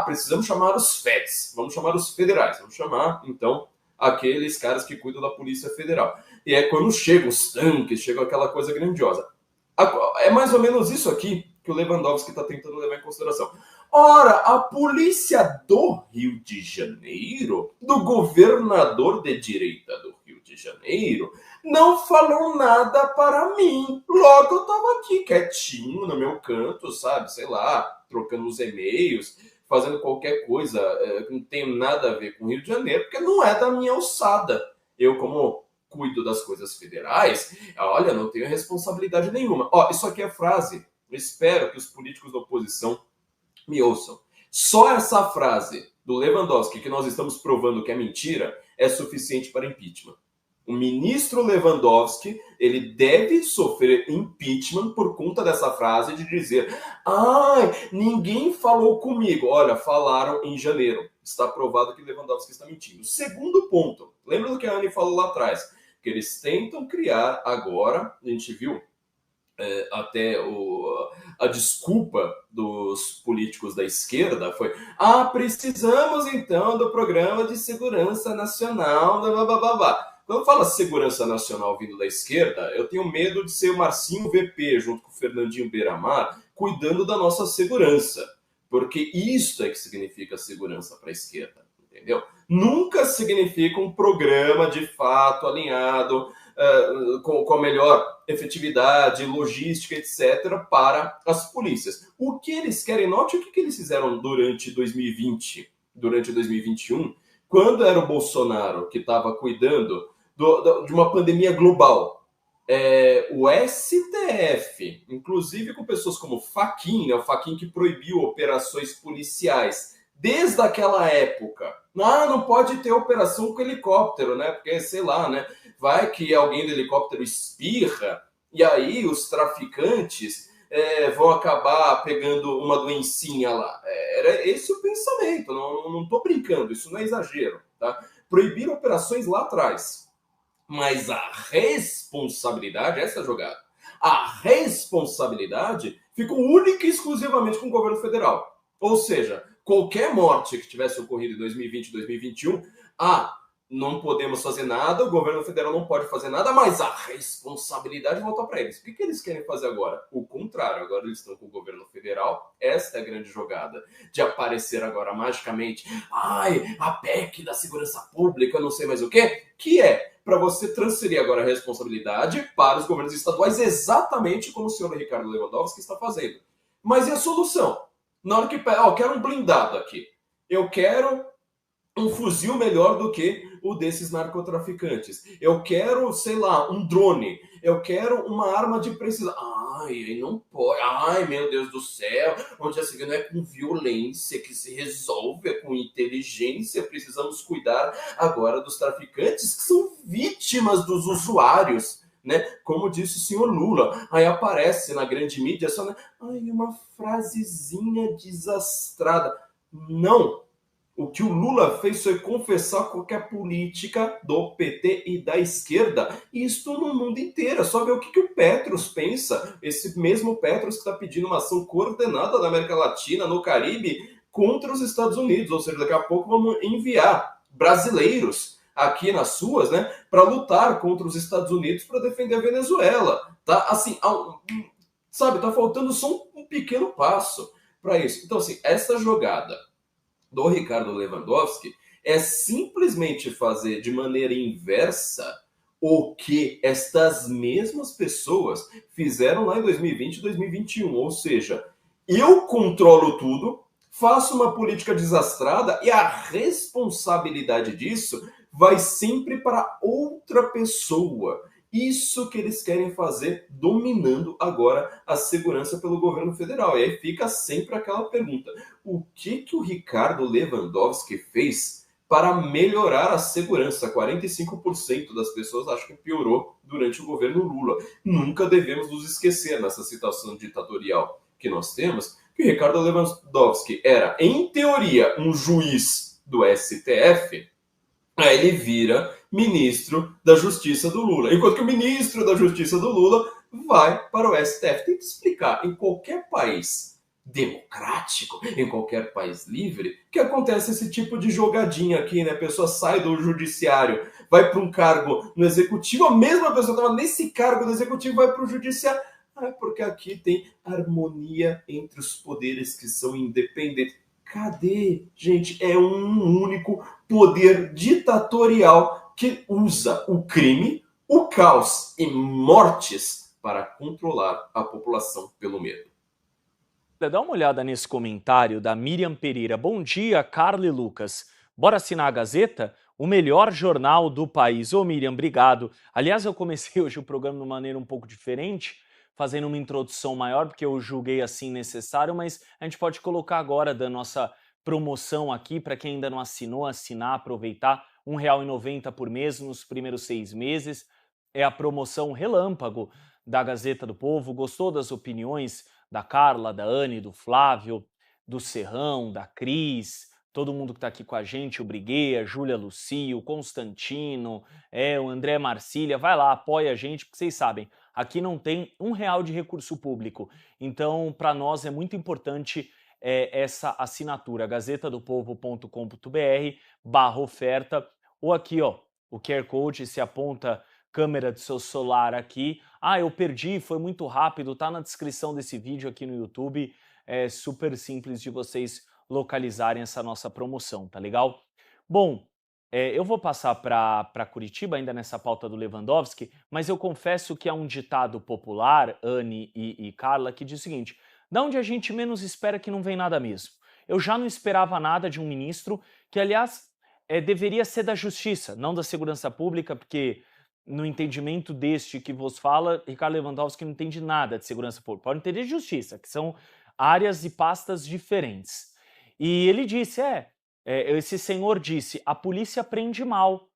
Precisamos chamar os feds, vamos chamar os federais, vamos chamar, então, aqueles caras que cuidam da Polícia Federal. E é quando chegam os tanques, chega aquela coisa grandiosa. É mais ou menos isso aqui que o Lewandowski está tentando levar em consideração. Ora, a polícia do Rio de Janeiro, do governador de direita do Rio de Janeiro, não falou nada para mim. Logo eu estava aqui quietinho no meu canto, sabe? Sei lá, trocando os e-mails, fazendo qualquer coisa que não tem nada a ver com o Rio de Janeiro, porque não é da minha alçada. Eu, como cuido das coisas federais, olha, não tenho responsabilidade nenhuma. Isso aqui é frase. Eu espero que os políticos da oposição me ouçam. Só essa frase do Lewandowski, que nós estamos provando que é mentira, é suficiente para impeachment. O ministro Lewandowski, ele deve sofrer impeachment por conta dessa frase de dizer: ninguém falou comigo. Olha, falaram em janeiro. Está provado que Lewandowski está mentindo. Segundo ponto, lembra do que a Anne falou lá atrás? Que eles tentam criar agora, a gente viu até a desculpa dos políticos da esquerda foi: precisamos então do Programa de Segurança Nacional, blá, blá, blá, blá. Quando fala segurança nacional vindo da esquerda, eu tenho medo de ser o Marcinho VP junto com o Fernandinho Beiramar cuidando da nossa segurança, porque isso é que significa segurança para a esquerda, entendeu? Nunca significa um programa de fato alinhado com a melhor efetividade, logística, etc., para as polícias. O que eles querem, note o que eles fizeram durante 2020, durante 2021, quando era o Bolsonaro que estava cuidando de uma pandemia global. O STF, inclusive com pessoas como Fachin, o Fachin que proibiu operações policiais desde aquela época. Não pode ter operação com helicóptero, né? Porque, sei lá, né? Vai que alguém do helicóptero espirra e aí os traficantes vão acabar pegando uma doencinha lá. Era esse o pensamento, não estou brincando, isso não é exagero, tá? Proibiram operações lá atrás. Mas a responsabilidade, essa é a jogada, a responsabilidade ficou única e exclusivamente com o governo federal. Ou seja, qualquer morte que tivesse ocorrido em 2020 e 2021, não podemos fazer nada, o governo federal não pode fazer nada, mas a responsabilidade volta para eles. O que eles querem fazer agora? O contrário, agora eles estão com o governo federal, esta é a grande jogada, de aparecer agora magicamente, a PEC da segurança pública, não sei mais o quê, que é para você transferir agora a responsabilidade para os governos estaduais, exatamente como o senhor Ricardo Lewandowski está fazendo. Mas e a solução? Na hora que eu quero um blindado aqui, eu quero um fuzil melhor do que o desses narcotraficantes. Eu quero, sei lá, um drone. Eu quero uma arma de precisão. Aí não pode. Meu Deus do céu. Onde já se vê, não é com violência que se resolve, é com inteligência. Precisamos cuidar agora dos traficantes que são vítimas dos usuários, né? Como disse o senhor Lula. Aí aparece na grande mídia só, né? Uma frasezinha desastrada. Não. O que o Lula fez foi confessar qualquer política do PT e da esquerda. Isto no mundo inteiro. É só ver o que o Petros pensa. Esse mesmo Petros que está pedindo uma ação coordenada da América Latina, no Caribe, contra os Estados Unidos. Ou seja, daqui a pouco vamos enviar brasileiros aqui nas ruas, né, para lutar contra os Estados Unidos para defender a Venezuela. Tá? Assim, sabe, tá faltando só um pequeno passo para isso. Então, assim, essa jogada do Ricardo Lewandowski é simplesmente fazer de maneira inversa o que estas mesmas pessoas fizeram lá em 2020 e 2021. Ou seja, eu controlo tudo, faço uma política desastrada e a responsabilidade disso vai sempre para outra pessoa. Isso que eles querem fazer, dominando agora a segurança pelo governo federal. E aí fica sempre aquela pergunta: o que o Ricardo Lewandowski fez para melhorar a segurança? 45% das pessoas acham que piorou durante o governo Lula. Nunca devemos nos esquecer, nessa situação ditatorial que nós temos, que o Ricardo Lewandowski era, em teoria, um juiz do STF. Aí ele vira ministro da Justiça do Lula. Enquanto que o ministro da Justiça do Lula vai para o STF. Tenta explicar, em qualquer país democrático, em qualquer país livre, que acontece esse tipo de jogadinha aqui, né? A pessoa sai do judiciário, vai para um cargo no executivo, a mesma pessoa estava nesse cargo do executivo vai para o judiciário. Porque aqui tem harmonia entre os poderes que são independentes. Cadê? Gente, é um único poder ditatorial que usa o crime, o caos e mortes para controlar a população pelo medo. Dá uma olhada nesse comentário da Miriam Pereira. Bom dia, Carla e Lucas. Bora assinar a Gazeta? O melhor jornal do país. Ô Miriam, obrigado. Aliás, eu comecei hoje o programa de uma maneira um pouco diferente, fazendo uma introdução maior, porque eu julguei assim necessário, mas a gente pode colocar agora da nossa promoção aqui, para quem ainda não assinou, assinar, aproveitar, R$ 1,90 por mês nos primeiros 6 meses. É a promoção relâmpago da Gazeta do Povo. Gostou das opiniões da Carla, da Anne, do Flávio, do Serrão, da Cris, todo mundo que está aqui com a gente, o Brigueia, a Júlia Lucio, o Constantino, o André Marcília, vai lá, apoia a gente, porque vocês sabem, aqui não tem R$1 de recurso público, então para nós é muito importante essa assinatura, gazetadopovo.com.br/oferta, ou aqui ó, o QR Code, se aponta câmera do seu celular aqui. Eu perdi, foi muito rápido, tá na descrição desse vídeo aqui no YouTube, é super simples de vocês localizarem essa nossa promoção, tá legal? Bom, eu vou passar para Curitiba, ainda nessa pauta do Lewandowski, mas eu confesso que há um ditado popular, Anne e Carla, que diz o seguinte: da onde a gente menos espera que não vem nada mesmo. Eu já não esperava nada de um ministro que, aliás, deveria ser da Justiça, não da Segurança Pública, porque no entendimento deste que vos fala, Ricardo Lewandowski não entende nada de segurança pública, pode entender de justiça, que são áreas e pastas diferentes. E ele disse, esse senhor disse, a polícia prende mal.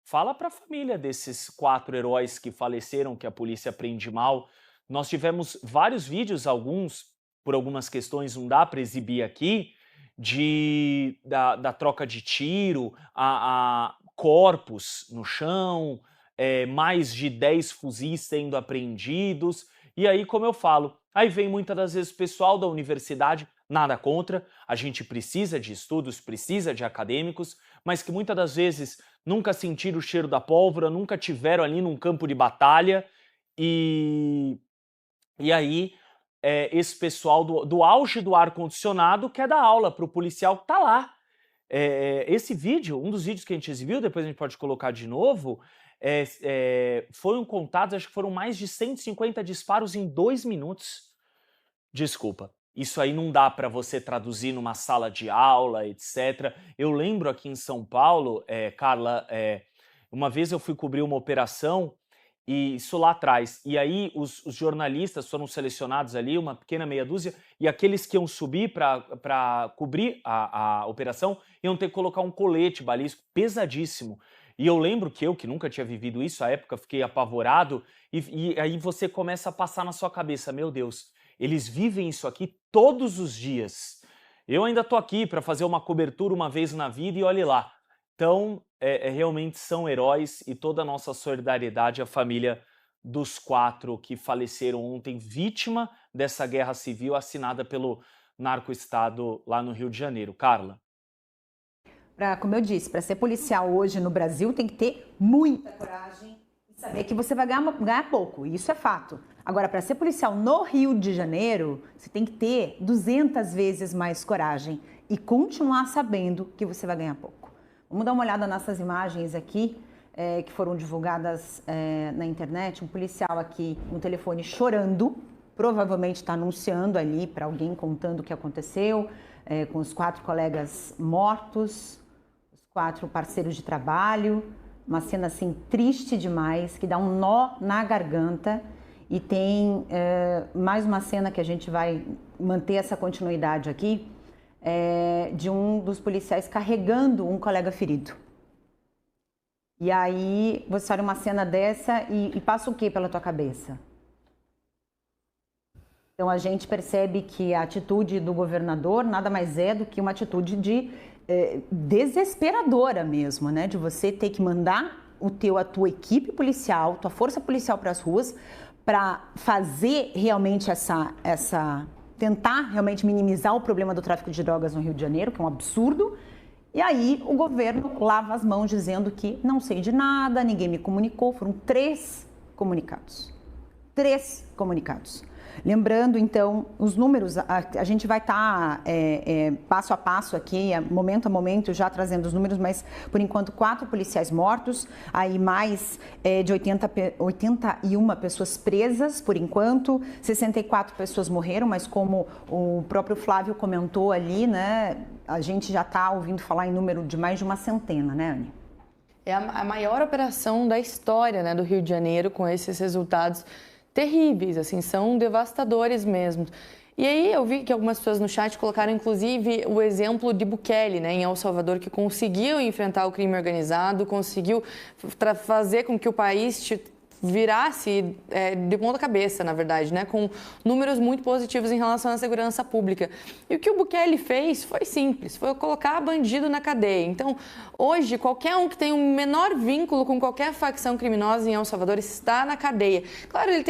Fala para a família desses 4 heróis que faleceram que a polícia prende mal. Nós tivemos vários vídeos, alguns, por algumas questões não dá para exibir aqui, da troca de tiro, a corpos no chão, mais de 10 fuzis sendo apreendidos. E aí, como eu falo, aí vem muitas das vezes o pessoal da universidade, nada contra, a gente precisa de estudos, precisa de acadêmicos, mas que muitas das vezes nunca sentiram o cheiro da pólvora, nunca tiveram ali num campo de batalha, e aí esse pessoal do auge do ar-condicionado quer dar aula para o policial que tá lá. Esse vídeo, um dos vídeos que a gente exibiu, depois a gente pode colocar de novo, foram contados, acho que foram mais de 150 disparos em 2 minutos. Desculpa, isso aí não dá para você traduzir numa sala de aula, etc. Eu lembro aqui em São Paulo, Carla, uma vez eu fui cobrir uma operação, e isso lá atrás, e aí os jornalistas foram selecionados ali, uma pequena meia dúzia, e aqueles que iam subir para cobrir a operação iam ter que colocar um colete balístico pesadíssimo. E eu lembro que nunca tinha vivido isso, à época fiquei apavorado, e aí você começa a passar na sua cabeça, meu Deus, eles vivem isso aqui todos os dias. Eu ainda tô aqui para fazer uma cobertura uma vez na vida e olhe lá. Então, realmente são heróis, e toda a nossa solidariedade à família dos 4 que faleceram ontem, vítima dessa guerra civil assinada pelo narco-estado lá no Rio de Janeiro. Carla? Como eu disse, para ser policial hoje no Brasil tem que ter muita coragem e saber que você vai ganhar pouco, isso é fato. Agora, para ser policial no Rio de Janeiro, você tem que ter 200 vezes mais coragem e continuar sabendo que você vai ganhar pouco. Vamos dar uma olhada nessas imagens aqui, que foram divulgadas na internet. Um policial aqui no telefone chorando, provavelmente está anunciando ali para alguém, contando o que aconteceu, com os 4 colegas mortos, os 4 parceiros de trabalho. Uma cena assim triste demais, que dá um nó na garganta. E tem mais uma cena que a gente vai manter essa continuidade aqui, de um dos policiais carregando um colega ferido. E aí você olha uma cena dessa e passa o que pela tua cabeça? Então a gente percebe que a atitude do governador nada mais é do que uma atitude desesperadora mesmo, né? De você ter que mandar a tua equipe policial, tua força policial para as ruas, para fazer realmente tentar realmente minimizar o problema do tráfico de drogas no Rio de Janeiro, que é um absurdo. E aí o governo lava as mãos dizendo que não sei de nada, ninguém me comunicou. Foram 3 comunicados. 3 comunicados. Lembrando, então, os números, a gente vai estar passo a passo aqui, momento a momento, já trazendo os números, mas, por enquanto, 4 policiais mortos, aí mais de 81 pessoas presas, por enquanto, 64 pessoas morreram, mas como o próprio Flávio comentou ali, né, a gente já está ouvindo falar em número de mais de uma centena, né, Anny? É a maior operação da história, né, do Rio de Janeiro, com esses resultados terríveis, assim, são devastadores mesmo. E aí eu vi que algumas pessoas no chat colocaram, inclusive, o exemplo de Bukele, né, em El Salvador, que conseguiu enfrentar o crime organizado, conseguiu fazer com que o país virasse de ponta cabeça, na verdade, né, com números muito positivos em relação à segurança pública. E o que o Bukele fez foi simples, foi colocar bandido na cadeia. Então, hoje, qualquer um que tem um menor vínculo com qualquer facção criminosa em El Salvador está na cadeia. Claro, ele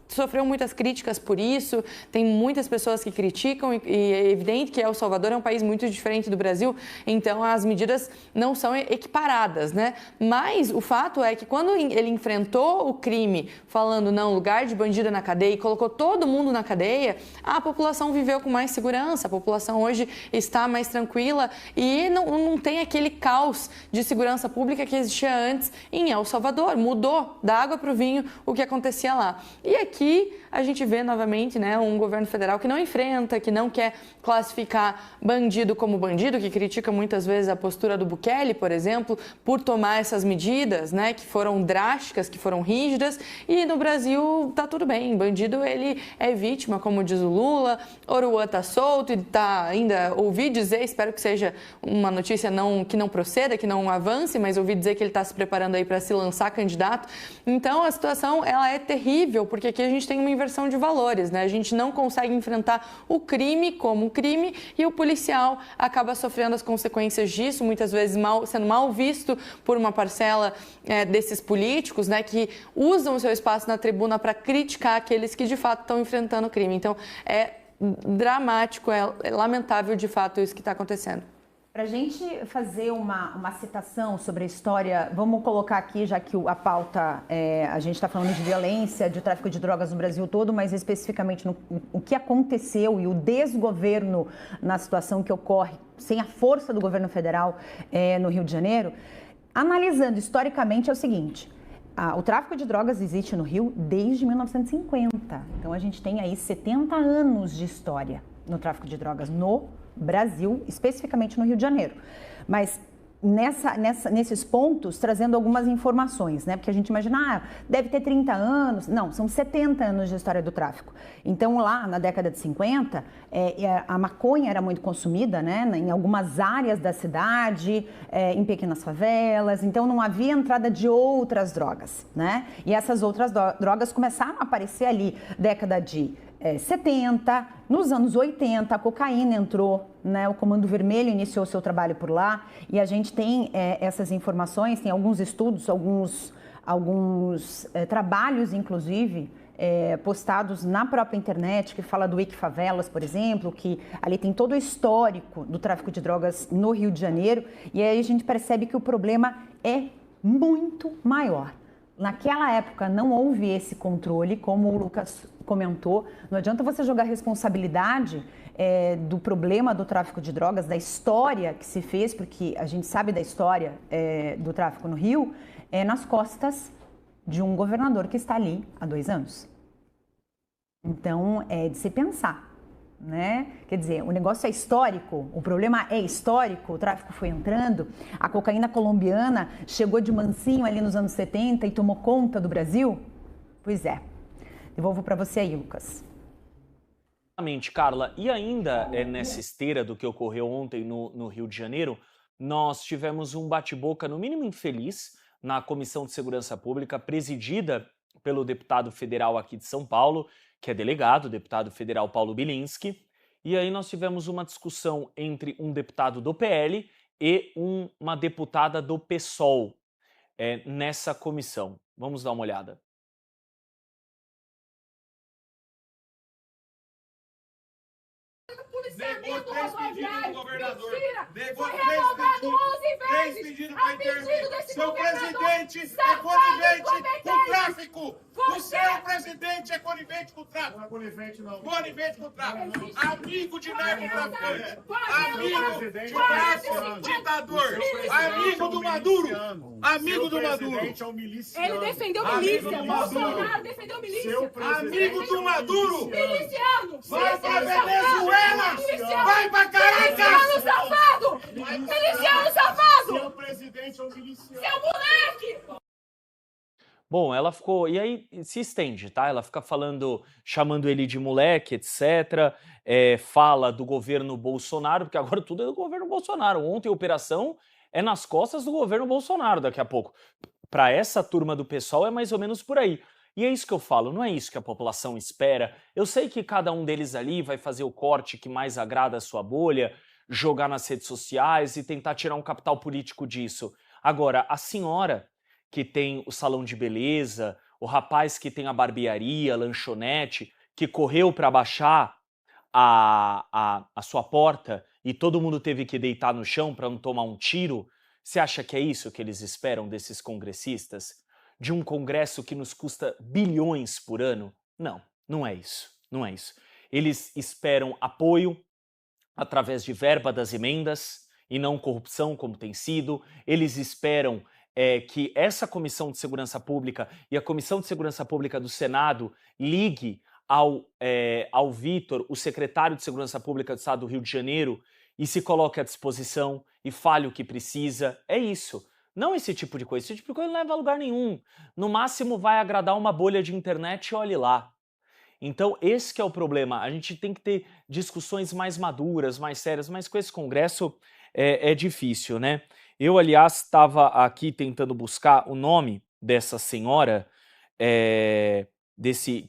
sofreu muitas críticas por isso, tem muitas pessoas que criticam e é evidente que El Salvador é um país muito diferente do Brasil, então as medidas não são equiparadas, né? Mas o fato é que quando ele enfrentou o crime falando não, lugar de bandido na cadeia e colocou todo mundo na cadeia, a população viveu com mais segurança, a população hoje está mais tranquila e não tem aquele caos de segurança pública que existia antes em El Salvador. Mudou da água para o vinho o que acontecia lá. E aqui a gente vê novamente, né, um governo federal que não enfrenta, que não quer classificar bandido como bandido, que critica muitas vezes a postura do Bukele, por exemplo, por tomar essas medidas, né, que foram drásticas, que foram rígidas, e no Brasil tá tudo bem, bandido ele é vítima, como diz o Lula, Oruan tá solto e tá ainda, ouvi dizer, espero que seja uma notícia que não proceda, que não avance, mas ouvi dizer que ele está se preparando aí para se lançar candidato. Então a situação ela é terrível, porque aqui a gente tem uma inversão de valores, né? A gente não consegue enfrentar o crime como um crime e o policial acaba sofrendo as consequências disso, muitas vezes sendo mal visto por uma parcela desses políticos, né, que usam o seu espaço na tribuna para criticar aqueles que de fato estão enfrentando o crime. Então é dramático, é lamentável de fato isso que está acontecendo. Para a gente fazer uma citação sobre a história, vamos colocar aqui, já que a pauta, a gente está falando de violência, de tráfico de drogas no Brasil todo, mas especificamente o que aconteceu e o desgoverno na situação que ocorre sem a força do governo federal no Rio de Janeiro. Analisando historicamente é o seguinte, o tráfico de drogas existe no Rio desde 1950, então a gente tem aí 70 anos de história no tráfico de drogas no Brasil, especificamente no Rio de Janeiro. Mas nesses pontos, trazendo algumas informações, né? Porque a gente imagina, deve ter 30 anos. Não, são 70 anos de história do tráfico. Então, lá na década de 50, a maconha era muito consumida, né? Em algumas áreas da cidade, em pequenas favelas. Então, não havia entrada de outras drogas, né? E essas outras drogas começaram a aparecer ali, década de 70, nos anos 80, a cocaína entrou, né? O Comando Vermelho iniciou seu trabalho por lá e a gente tem essas informações, tem alguns estudos, alguns trabalhos, inclusive, postados na própria internet, que fala do Equifavelas, por exemplo, que ali tem todo o histórico do tráfico de drogas no Rio de Janeiro, e aí a gente percebe que o problema é muito maior. Naquela época não houve esse controle, como o Lucas comentou. Não adianta você jogar responsabilidade do problema do tráfico de drogas, da história que se fez, porque a gente sabe da história do tráfico no Rio, nas costas de um governador que está ali há 2 anos. Então, é de se pensar, né? Quer dizer, o negócio é histórico, o problema é histórico, o tráfico foi entrando, a cocaína colombiana chegou de mansinho ali nos anos 70 e tomou conta do Brasil? Pois é. Devolvo para você aí, Lucas. Exatamente, Carla. E ainda nessa esteira do que ocorreu ontem no Rio de Janeiro, nós tivemos um bate-boca, no mínimo infeliz, na Comissão de Segurança Pública, presidida pelo deputado federal aqui de São Paulo, que é delegado, o deputado federal Paulo Bilinski, e aí nós tivemos uma discussão entre um deputado do PL e uma deputada do PSOL nessa comissão. Vamos dar uma olhada. policiamento rodoviário. Mentira! Negou Foi 3 revogado 11 três vezes pedidos a para pedido intervir. desse Seu governador presidente é safado, conivente com incompetente. o tráfico. O Você- seu presidente é conivente com o tráfico. Não é conivente, não. Conivente com o tráfico. Amigo de narcotraficante. Pode Amigo ser, de pode ser, narco ditador. miliciano. Amigo do Maduro. Amigo do Maduro. presidente é um miliciano. Ele defendeu Amigo milícia. do Maduro. Bolsonaro defendeu milícia. Seu presidente Amigo do Maduro. Miliciano. Vai pra Miliciano Venezuela. safado. Miliciano. Vai pra Miliciano Caracas. safado. Miliciano safado. Seu presidente é um miliciano. Seu moleque. Bom, ela ficou. E aí se estende, tá? Ela fica falando, chamando ele de moleque, etc. Fala do governo Bolsonaro, porque agora tudo é do governo Bolsonaro. Ontem a operação é nas costas do governo Bolsonaro daqui a pouco. Para essa turma do pessoal é mais ou menos por aí. E é isso que eu falo, não é isso que a população espera. Eu sei que cada um deles ali vai fazer o corte que mais agrada a sua bolha, jogar nas redes sociais e tentar tirar um capital político disso. Agora, a senhora que tem o salão de beleza, o rapaz que tem a barbearia, a lanchonete, que correu para baixar a sua porta e todo mundo teve que deitar no chão para não tomar um tiro, você acha que é isso que eles esperam desses congressistas? De um congresso que nos custa bilhões por ano? Não, não é isso, não é isso. Eles esperam apoio através de verba das emendas e não corrupção como tem sido. Eles esperam que essa Comissão de Segurança Pública e a Comissão de Segurança Pública do Senado ligue ao Vitor, o secretário de Segurança Pública do Estado do Rio de Janeiro, e se coloque à disposição e fale o que precisa. É isso. Não esse tipo de coisa. Esse tipo de coisa não leva a lugar nenhum. No máximo vai agradar uma bolha de internet e olhe lá. Então esse que é o problema. A gente tem que ter discussões mais maduras, mais sérias, mas com esse congresso é difícil, né? Eu, aliás, estava aqui tentando buscar o nome dessa senhora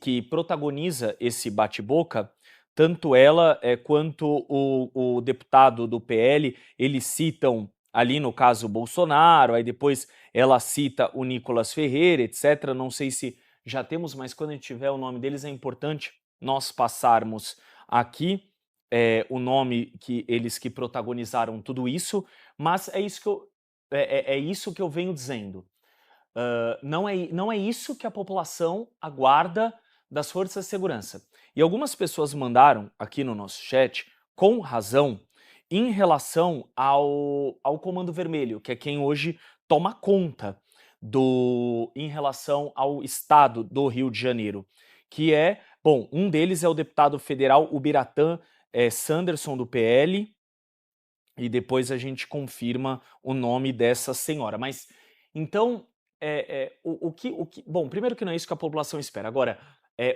que protagoniza esse bate-boca. Tanto ela quanto o deputado do PL, eles citam ali no caso Bolsonaro, aí depois ela cita o Nicolas Ferreira, etc. Não sei se já temos, mas quando a gente tiver o nome deles é importante nós passarmos aqui o nome que eles que protagonizaram tudo isso, mas é isso que eu venho dizendo. Não é isso que a população aguarda das forças de segurança. E algumas pessoas mandaram aqui no nosso chat, com razão, em relação ao Comando Vermelho, que é quem hoje toma conta em relação ao estado do Rio de Janeiro, que um deles é o deputado federal Ubiratã Sanderson, do PL, e depois a gente confirma o nome dessa senhora. Mas, então, bom, primeiro que não é isso que a população espera. Agora,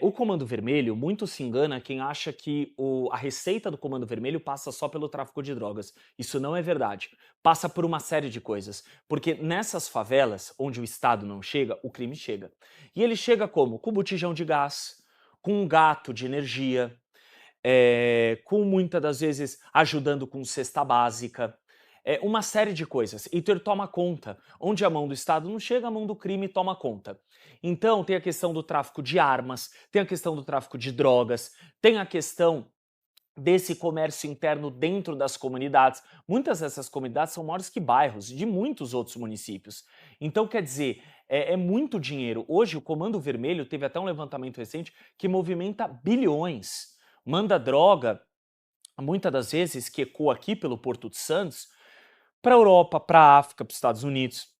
o Comando Vermelho, muito se engana quem acha que a receita do Comando Vermelho passa só pelo tráfico de drogas. Isso não é verdade. Passa por uma série de coisas. Porque nessas favelas, onde o Estado não chega, o crime chega. E ele chega como? Com botijão de gás, com um gato de energia, com muitas das vezes ajudando com cesta básica, uma série de coisas. Então ele toma conta. Onde a mão do Estado não chega, a mão do crime toma conta. Então tem a questão do tráfico de armas, tem a questão do tráfico de drogas, tem a questão desse comércio interno dentro das comunidades. Muitas dessas comunidades são maiores que bairros de muitos outros municípios. Então, quer dizer, é muito dinheiro. Hoje o Comando Vermelho teve até um levantamento recente que movimenta bilhões. Manda droga, muitas das vezes, que ecoa aqui pelo Porto de Santos, para a Europa, para a África, para os Estados Unidos.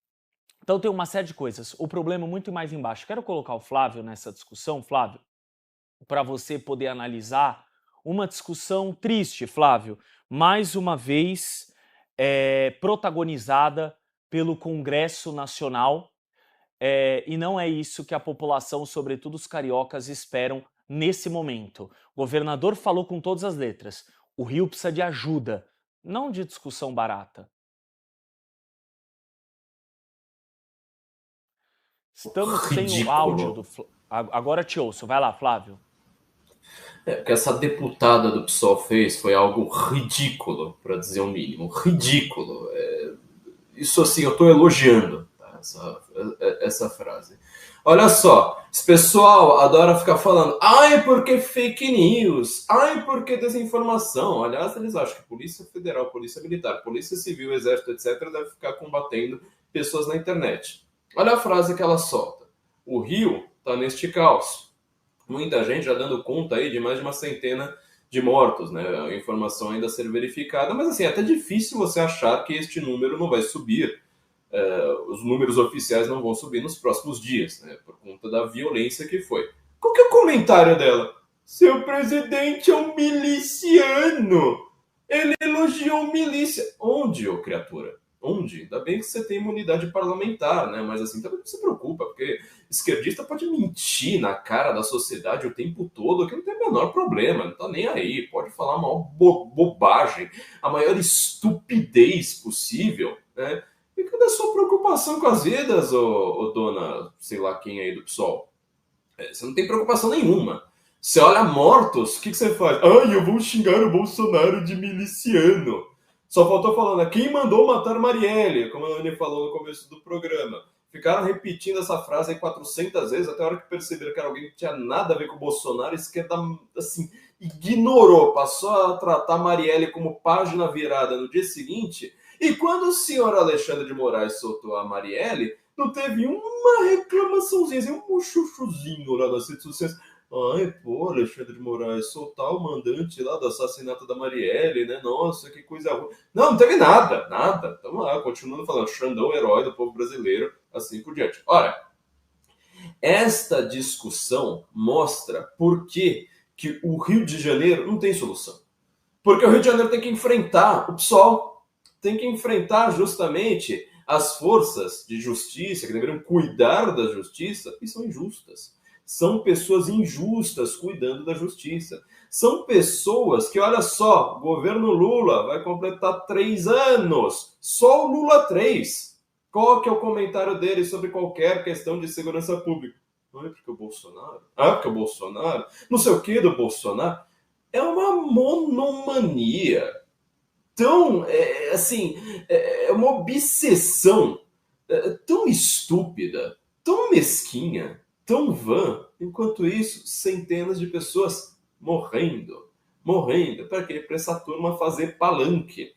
Então tem uma série de coisas. O problema é muito mais embaixo. Quero colocar o Flávio nessa discussão, Flávio, para você poder analisar uma discussão triste, Flávio, mais uma vez protagonizada pelo Congresso Nacional, e não é isso que a população, sobretudo os cariocas, esperam nesse momento. O governador falou com todas as letras. O Rio precisa de ajuda, não de discussão barata. Estamos sem o áudio do Flávio. Agora te ouço. Vai lá, Flávio. O que essa deputada do PSOL fez foi algo ridículo, para dizer o mínimo. Ridículo. Isso assim, eu estou elogiando essa frase. Olha só, Esse pessoal adora ficar falando, ai, porque fake news, ai, porque desinformação. Aliás, eles acham que Polícia Federal, Polícia Militar, Polícia Civil, Exército, etc., deve ficar combatendo pessoas na internet. Olha a frase que ela solta. O Rio está neste caos. Muita gente já dando conta aí de mais de uma centena de mortos, né? A informação ainda a ser verificada, mas assim, é até difícil você achar que este número não vai subir. Os números oficiais não vão subir nos próximos dias, né? Por conta da violência que foi. Qual que é o comentário dela? Seu presidente é um miliciano. Ele elogiou milícia. Onde, ô criatura? Onde? Ainda bem que você tem imunidade parlamentar, né? Mas assim, também não se preocupa, porque esquerdista pode mentir na cara da sociedade o tempo todo, que não tem o menor problema, não tá nem aí, pode falar a maior bobagem, a maior estupidez possível, né? E cadê a sua preocupação com as vidas, ô dona, sei lá quem aí do PSOL? Você não tem preocupação nenhuma. Você olha mortos, o que você faz? Ai, eu vou xingar o Bolsonaro de miliciano. Só faltou falando, quem mandou matar Marielle, como a Anne falou no começo do programa. Ficaram repetindo essa frase aí 400 vezes, até a hora que perceberam que era alguém que tinha nada a ver com o Bolsonaro, a esquerda, assim, ignorou, passou a tratar Marielle como página virada no dia seguinte, e quando o senhor Alexandre de Moraes soltou a Marielle, não teve uma reclamaçãozinha, assim, um muxuxuzinho lá nas redes sociais. Ai, pô, Alexandre de Moraes, soltar o mandante lá do assassinato da Marielle, né? Nossa, que coisa ruim. Não teve nada. Estamos lá, continuando falando, Xandão, herói do povo brasileiro, assim por diante. Ora, esta discussão mostra por que o Rio de Janeiro não tem solução. Porque o Rio de Janeiro tem que enfrentar o PSOL, tem que enfrentar justamente as forças de justiça, que deveriam cuidar da justiça, e são injustas. São pessoas injustas cuidando da justiça. São pessoas que, olha só, o governo Lula vai completar 3 anos. Só o Lula 3. Qual que é o comentário dele sobre qualquer questão de segurança pública? Não é porque o Bolsonaro? Porque o Bolsonaro? Não sei o que do Bolsonaro. É uma monomania. Tão, é uma obsessão tão estúpida, tão mesquinha, tão vã. Enquanto isso, centenas de pessoas morrendo. Para quê? Para essa turma fazer palanque.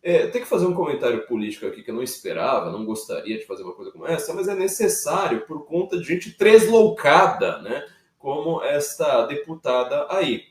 Tem que fazer um comentário político aqui que eu não esperava, não gostaria de fazer uma coisa como essa, mas é necessário por conta de gente tresloucada, né? Como esta deputada aí.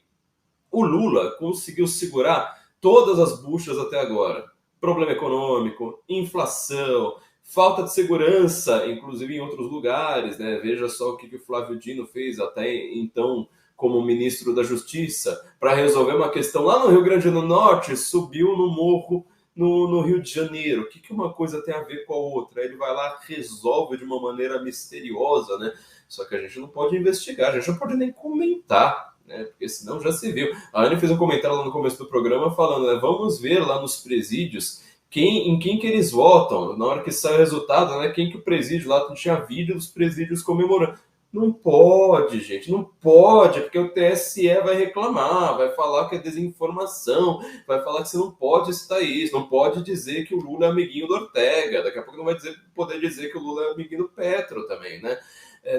O Lula conseguiu segurar todas as buchas até agora. Problema econômico, inflação, falta de segurança, inclusive em outros lugares, né? Veja só o que o Flávio Dino fez até então como ministro da Justiça para resolver uma questão lá no Rio Grande do Norte, subiu no morro no Rio de Janeiro. O que uma coisa tem a ver com a outra? Ele vai lá, resolve de uma maneira misteriosa, né? Só que a gente não pode investigar, a gente não pode nem comentar, né? Porque senão já se viu. A Anne fez um comentário lá no começo do programa falando, né? Vamos ver lá nos presídios em quem que eles votam, na hora que sai o resultado, né? Quem que o presídio lá, não tinha vídeo dos presídios comemorando. Não pode, gente, não pode, porque o TSE vai reclamar, vai falar que é desinformação, vai falar que você não pode citar isso, não pode dizer que o Lula é amiguinho do Ortega, daqui a pouco não vai poder dizer que o Lula é amiguinho do Petro também, né?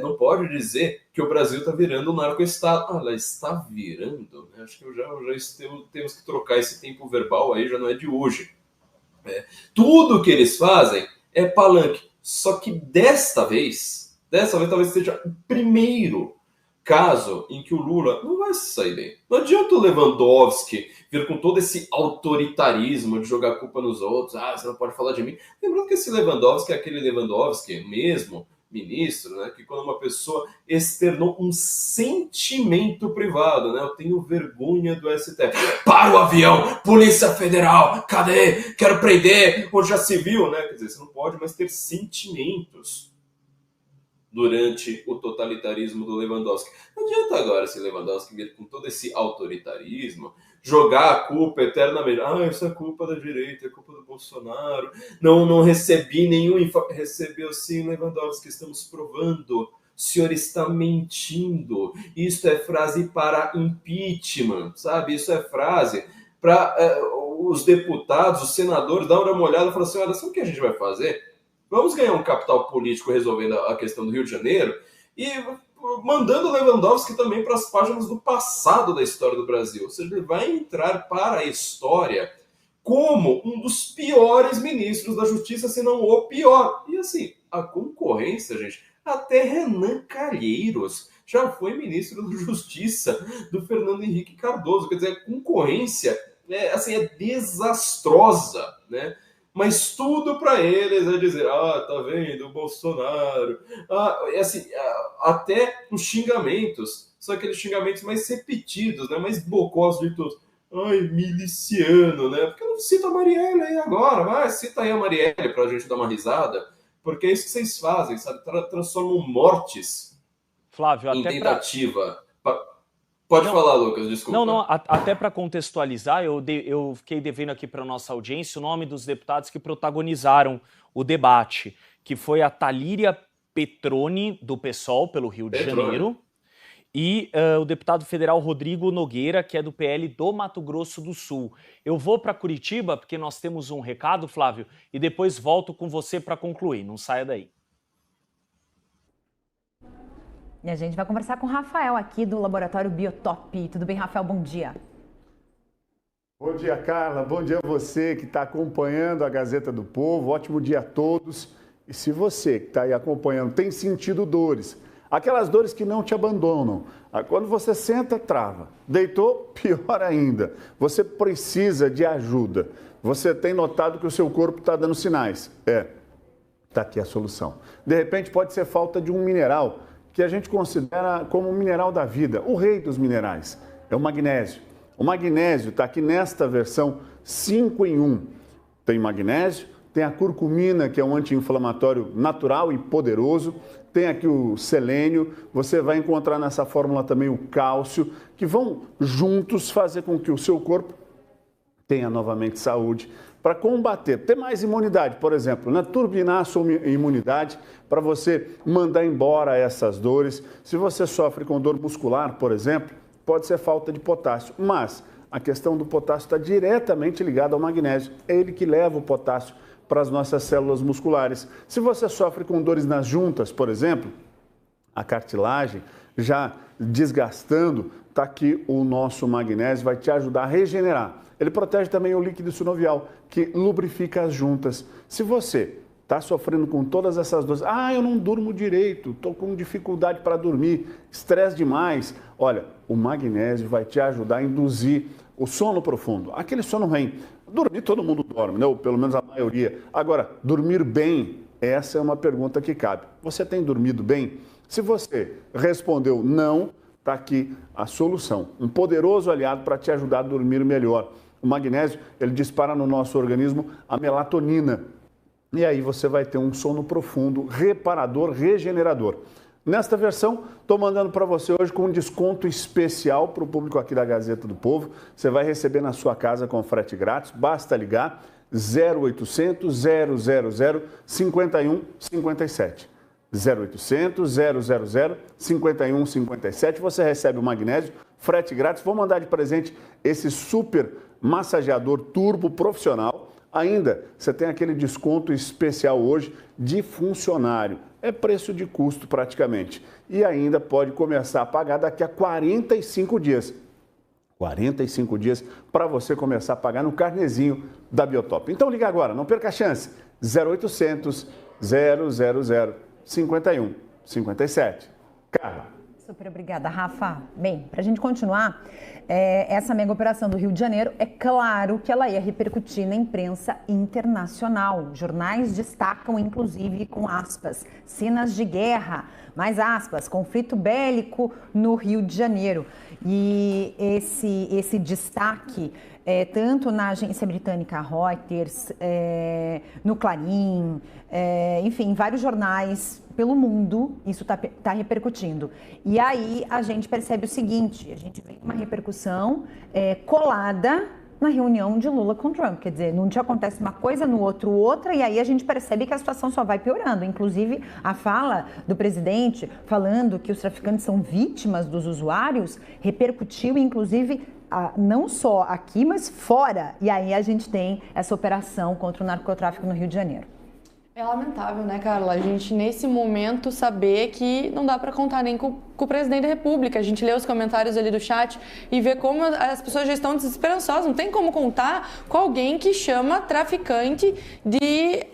Não pode dizer que o Brasil está virando um narco-estado. Ela está virando, né? Acho que temos que trocar esse tempo verbal aí, já não é de hoje. Tudo que eles fazem é palanque, só que desta vez talvez seja o primeiro caso em que o Lula não vai sair bem. Não adianta o Lewandowski vir com todo esse autoritarismo de jogar a culpa nos outros. Você não pode falar de mim. Lembrando que esse Lewandowski é aquele Lewandowski mesmo, ministro, né, que quando uma pessoa externou um sentimento privado, né, eu tenho vergonha do STF. Para o avião! Polícia Federal! Cadê? Quero prender! Ou já se viu, né? Quer dizer, você não pode mais ter sentimentos durante o totalitarismo do Lewandowski. Não adianta agora esse Lewandowski vir com todo esse autoritarismo, jogar a culpa eternamente. Isso é culpa da direita, é culpa do Bolsonaro. Não recebi nenhum informe. Recebeu sim, Lewandowski, estamos provando. O senhor está mentindo. Isso é frase para impeachment, sabe? Isso é frase para os deputados, os senadores, dar uma olhada e falar assim, olha, sabe o que a gente vai fazer? Vamos ganhar um capital político resolvendo a questão do Rio de Janeiro e mandando Lewandowski também para as páginas do passado da história do Brasil. Ou seja, ele vai entrar para a história como um dos piores ministros da Justiça, se não o pior. E assim, a concorrência, gente, até Renan Calheiros já foi ministro da Justiça do Fernando Henrique Cardoso. Quer dizer, a concorrência é desastrosa, né? Mas tudo para eles é dizer, tá vendo, o Bolsonaro. Até os xingamentos, são aqueles xingamentos mais repetidos, né? Mais bocosos de todos. Ai, miliciano, né? Porque eu não cito a Marielle aí agora, vai, cita aí a Marielle pra gente dar uma risada, porque é isso que vocês fazem, sabe? Transformam mortes Flávio, em até tentativa. Pode falar, Lucas, desculpa. Não, até para contextualizar, eu fiquei devendo aqui para nossa audiência o nome dos deputados que protagonizaram o debate, que foi a Talíria Petroni, do PSOL, pelo Rio de Janeiro, e o deputado federal Rodrigo Nogueira, que é do PL do Mato Grosso do Sul. Eu vou para Curitiba, porque nós temos um recado, Flávio, e depois volto com você para concluir. Não saia daí. E a gente vai conversar com o Rafael aqui do Laboratório Biotop. Tudo bem, Rafael? Bom dia. Bom dia, Carla. Bom dia a você que está acompanhando a Gazeta do Povo. Ótimo dia a todos. E se você que está aí acompanhando tem sentido dores, aquelas dores que não te abandonam, quando você senta, trava. Deitou, pior ainda. Você precisa de ajuda. Você tem notado que o seu corpo está dando sinais. Está aqui a solução. De repente pode ser falta de um mineral que a gente considera como o mineral da vida, o rei dos minerais, é o magnésio. O magnésio está aqui nesta versão 5 em 1. Tem magnésio, tem a curcumina, que é um anti-inflamatório natural e poderoso, tem aqui o selênio, você vai encontrar nessa fórmula também o cálcio, que vão juntos fazer com que o seu corpo tenha novamente saúde, para combater, ter mais imunidade, por exemplo, né? Turbinar a sua imunidade para você mandar embora essas dores. Se você sofre com dor muscular, por exemplo, pode ser falta de potássio, mas a questão do potássio está diretamente ligada ao magnésio. É ele que leva o potássio para as nossas células musculares. Se você sofre com dores nas juntas, por exemplo, a cartilagem já desgastando, está aqui o nosso magnésio, vai te ajudar a regenerar. Ele protege também o líquido sinovial, que lubrifica as juntas. Se você está sofrendo com todas essas dores, eu não durmo direito, estou com dificuldade para dormir, estresse demais, olha, o magnésio vai te ajudar a induzir o sono profundo, aquele sono REM. Dormir todo mundo dorme, né? Ou pelo menos a maioria. Agora, dormir bem, essa é uma pergunta que cabe. Você tem dormido bem? Se você respondeu não, está aqui a solução. Um poderoso aliado para te ajudar a dormir melhor. O magnésio, ele dispara no nosso organismo a melatonina. E aí você vai ter um sono profundo, reparador, regenerador. Nesta versão, estou mandando para você hoje com um desconto especial para o público aqui da Gazeta do Povo. Você vai receber na sua casa com frete grátis. Basta ligar 0800 000 5157. 0800 000 5157. Você recebe o magnésio, frete grátis. Vou mandar de presente esse super massageador turbo profissional. Ainda, você tem aquele desconto especial hoje de funcionário. É preço de custo praticamente. E ainda pode começar a pagar daqui a 45 dias. 45 dias para você começar a pagar no carnezinho da Biotop. Então liga agora, não perca a chance. 0800 000 5157. Carla. Super obrigada, Rafa. Bem, para a gente continuar, essa mega operação do Rio de Janeiro, é claro que ela ia repercutir na imprensa internacional. Jornais destacam, inclusive, com aspas, cenas de guerra, mais aspas, conflito bélico no Rio de Janeiro. E esse destaque, tanto na agência britânica Reuters, no Clarim, enfim, vários jornais pelo mundo, isso tá repercutindo. E aí a gente percebe o seguinte, a gente vê uma repercussão colada na reunião de Lula com Trump. Quer dizer, num dia acontece uma coisa, no outro outra, e aí a gente percebe que a situação só vai piorando. Inclusive, a fala do presidente falando que os traficantes são vítimas dos usuários repercutiu, inclusive, não só aqui, mas fora. E aí a gente tem essa operação contra o narcotráfico no Rio de Janeiro. É lamentável, né, Carla? A gente, nesse momento, saber que não dá para contar nem com com o presidente da República. A gente lê os comentários ali do chat e vê como as pessoas já estão desesperançosas. Não tem como contar com alguém que chama traficante de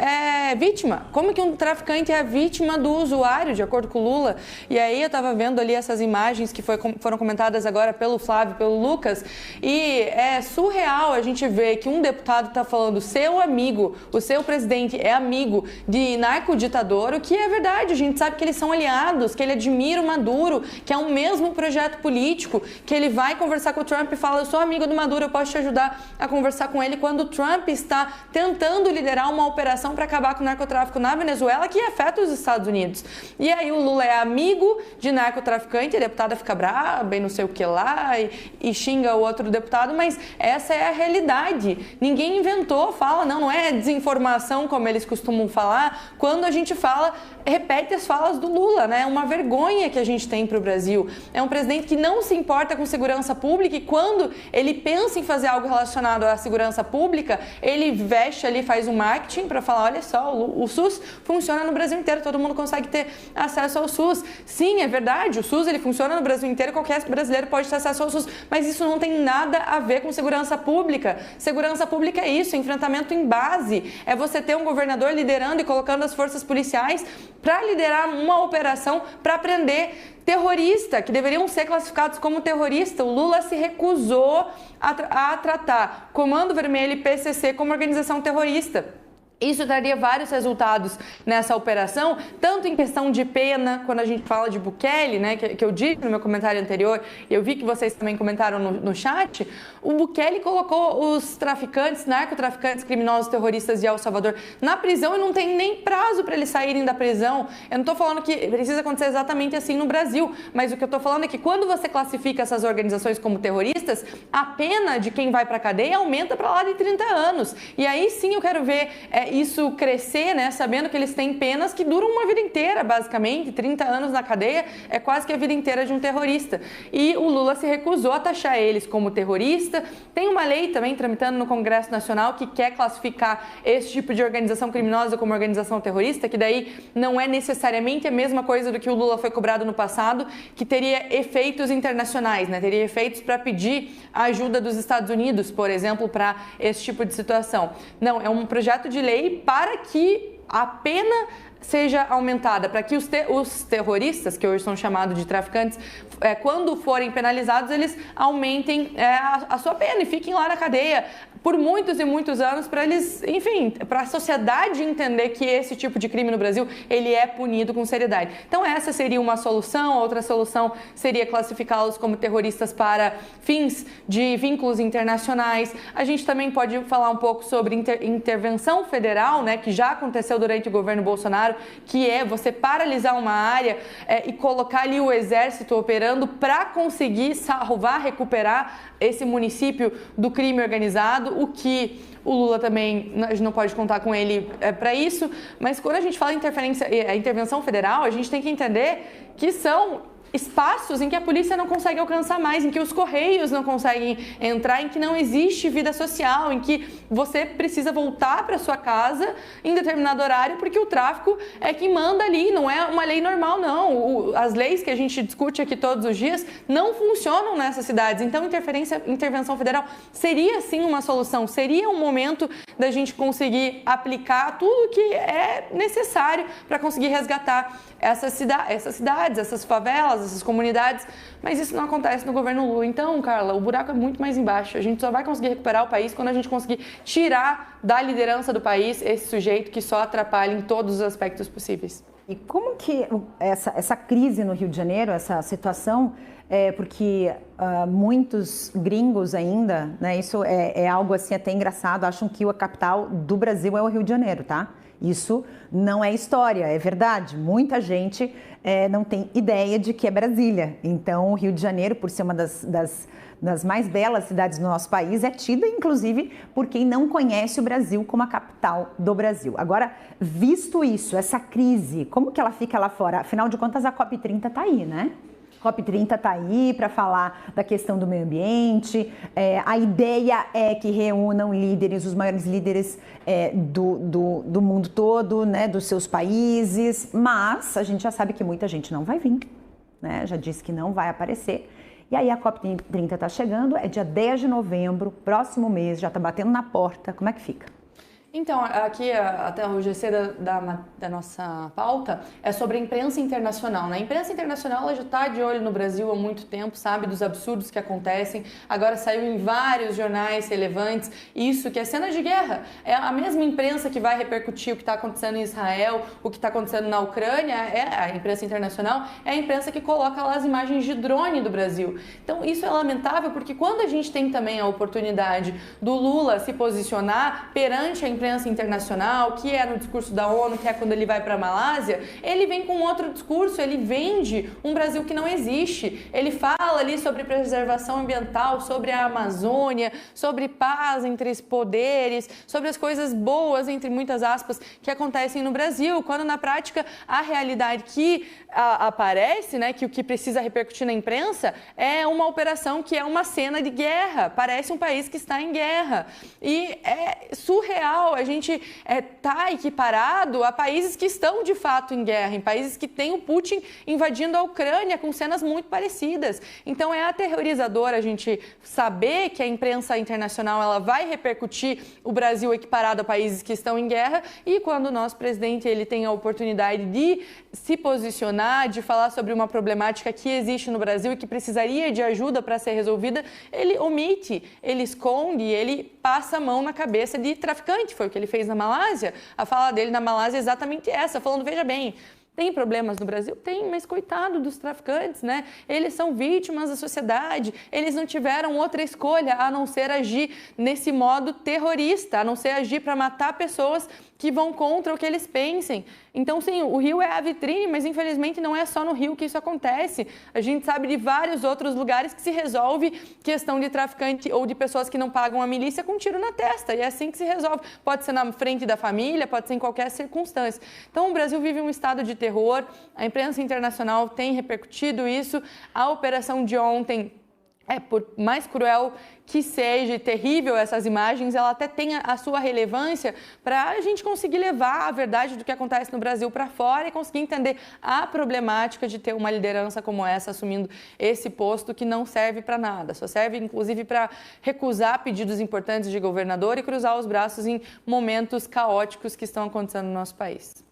vítima. Como que um traficante é a vítima do usuário, de acordo com o Lula? E aí eu estava vendo ali essas imagens que foram comentadas agora pelo Flávio, pelo Lucas, e é surreal a gente ver que um deputado está falando seu amigo, o seu presidente é amigo de narcoditador, o que é verdade. A gente sabe que eles são aliados, que ele admira o Maduro, que é o mesmo projeto político, que ele vai conversar com o Trump e fala, eu sou amigo do Maduro, eu posso te ajudar a conversar com ele, quando o Trump está tentando liderar uma operação para acabar com o narcotráfico na Venezuela, que afeta os Estados Unidos. E aí o Lula é amigo de narcotraficante, a deputada fica braba e não sei o que lá, e xinga o outro deputado, mas essa é a realidade. Ninguém inventou, fala, não é desinformação como eles costumam falar, quando a gente fala, repete as falas do Lula, né? É uma vergonha que a gente tem para o Brasil. É um presidente que não se importa com segurança pública e quando ele pensa em fazer algo relacionado à segurança pública, ele veste ali, faz um marketing para falar, olha só, o SUS funciona no Brasil inteiro, todo mundo consegue ter acesso ao SUS. Sim, é verdade, o SUS ele funciona no Brasil inteiro, qualquer brasileiro pode ter acesso ao SUS, mas isso não tem nada a ver com segurança pública. Segurança pública é isso, enfrentamento em base, é você ter um governador liderando e colocando as forças policiais para liderar uma operação para prender terrorista, que deveriam ser classificados como terrorista. O Lula se recusou a tratar Comando Vermelho e PCC como organização terrorista. Isso daria vários resultados nessa operação, tanto em questão de pena, quando a gente fala de Bukele, né, que eu disse no meu comentário anterior, e eu vi que vocês também comentaram no chat, o Bukele colocou os traficantes, narcotraficantes, criminosos, terroristas de El Salvador na prisão e não tem nem prazo para eles saírem da prisão. Eu não estou falando que precisa acontecer exatamente assim no Brasil, mas o que eu estou falando é que quando você classifica essas organizações como terroristas, a pena de quem vai para a cadeia aumenta para lá de 30 anos. E aí sim eu quero ver isso crescer, né, sabendo que eles têm penas que duram uma vida inteira, basicamente. 30 anos na cadeia é quase que a vida inteira de um terrorista. E o Lula se recusou a taxar eles como terrorista. Tem uma lei também tramitando no Congresso Nacional que quer classificar esse tipo de organização criminosa como organização terrorista, que daí não é necessariamente a mesma coisa do que o Lula foi cobrado no passado, que teria efeitos internacionais, né? Teria efeitos para pedir a ajuda dos Estados Unidos, por exemplo, para esse tipo de situação. Não, é um projeto de lei para que a pena seja aumentada, para que os terroristas, que hoje são chamados de traficantes, quando forem penalizados, eles aumentem a sua pena e fiquem lá na cadeia por muitos e muitos anos, para eles, enfim, para a sociedade entender que esse tipo de crime no Brasil, ele é punido com seriedade. Então essa seria uma solução. Outra solução seria classificá-los como terroristas para fins de vínculos internacionais. A gente também pode falar um pouco sobre intervenção federal, né, que já aconteceu durante o governo Bolsonaro, que é você paralisar uma área e colocar ali o exército operando para conseguir salvar, recuperar esse município do crime organizado, o que o Lula também, a gente não pode contar com ele para isso, mas quando a gente fala em intervenção federal, a gente tem que entender que são espaços em que a polícia não consegue alcançar mais, em que os correios não conseguem entrar, em que não existe vida social, em que você precisa voltar para sua casa em determinado horário, porque o tráfico é que manda ali, não é uma lei normal, não. As leis que a gente discute aqui todos os dias não funcionam nessas cidades. Então, intervenção federal seria sim uma solução, seria um momento da gente conseguir aplicar tudo que é necessário para conseguir resgatar essas cidades, essas favelas, essas comunidades, mas isso não acontece no governo Lula. Então, Carla, o buraco é muito mais embaixo. A gente só vai conseguir recuperar o país quando a gente conseguir tirar da liderança do país esse sujeito que só atrapalha em todos os aspectos possíveis. E como que essa crise no Rio de Janeiro, essa situação, porque muitos gringos ainda, né, isso é algo assim até engraçado, acham que a capital do Brasil é o Rio de Janeiro, tá? Isso não é história, é verdade. Muita gente não tem ideia de que é Brasília. Então, o Rio de Janeiro, por ser uma das mais belas cidades do nosso país, é tida, inclusive, por quem não conhece o Brasil como a capital do Brasil. Agora, visto isso, essa crise, como que ela fica lá fora? Afinal de contas, a COP30 está aí, né? COP30 está aí para falar da questão do meio ambiente. A ideia é que reúnam líderes, os maiores líderes do mundo todo, né, dos seus países, mas a gente já sabe que muita gente não vai vir. né? Já disse que não vai aparecer. E aí a COP30 está chegando, é dia 10 de novembro, próximo mês, já está batendo na porta. Como é que fica? Então, aqui até o GC da nossa pauta é sobre a imprensa internacional, né? A imprensa internacional ela já está de olho no Brasil há muito tempo, sabe dos absurdos que acontecem. Agora saiu em vários jornais relevantes isso, que é cena de guerra. É a mesma imprensa que vai repercutir o que está acontecendo em Israel, o que está acontecendo na Ucrânia, a imprensa internacional, é a imprensa que coloca lá as imagens de drone do Brasil. Então, isso é lamentável porque quando a gente tem também a oportunidade do Lula se posicionar perante a imprensa internacional, que é no discurso da ONU, que é quando ele vai para a Malásia, ele vem com outro discurso, ele vende um Brasil que não existe. Ele fala ali sobre preservação ambiental, sobre a Amazônia, sobre paz entre os poderes, sobre as coisas boas, entre muitas aspas, que acontecem no Brasil, quando na prática a realidade que aparece, né, que o que precisa repercutir na imprensa é uma operação que é uma cena de guerra, parece um país que está em guerra. E é surreal a gente tá equiparado a países que estão de fato em guerra, em países que têm o Putin invadindo a Ucrânia com cenas muito parecidas. Então é aterrorizador a gente saber que a imprensa internacional ela vai repercutir o Brasil equiparado a países que estão em guerra e quando o nosso presidente ele tem a oportunidade de se posicionar, de falar sobre uma problemática que existe no Brasil e que precisaria de ajuda para ser resolvida, ele omite, ele esconde, ele passa a mão na cabeça de traficante. Foi o que ele fez na Malásia. A fala dele na Malásia é exatamente essa, falando, veja bem, tem problemas no Brasil? Tem, mas coitado dos traficantes, né? Eles são vítimas da sociedade, eles não tiveram outra escolha a não ser agir nesse modo terrorista, a não ser agir para matar pessoas que vão contra o que eles pensem. Então, sim, o Rio é a vitrine, mas infelizmente não é só no Rio que isso acontece. A gente sabe de vários outros lugares que se resolve questão de traficante ou de pessoas que não pagam a milícia com um tiro na testa. E é assim que se resolve. Pode ser na frente da família, pode ser em qualquer circunstância. Então, o Brasil vive um estado de terror. A imprensa internacional tem repercutido isso. A operação de ontem, por mais cruel que seja, terrível essas imagens, ela até tem a sua relevância para a gente conseguir levar a verdade do que acontece no Brasil para fora e conseguir entender a problemática de ter uma liderança como essa assumindo esse posto que não serve para nada, só serve inclusive para recusar pedidos importantes de governador e cruzar os braços em momentos caóticos que estão acontecendo no nosso país.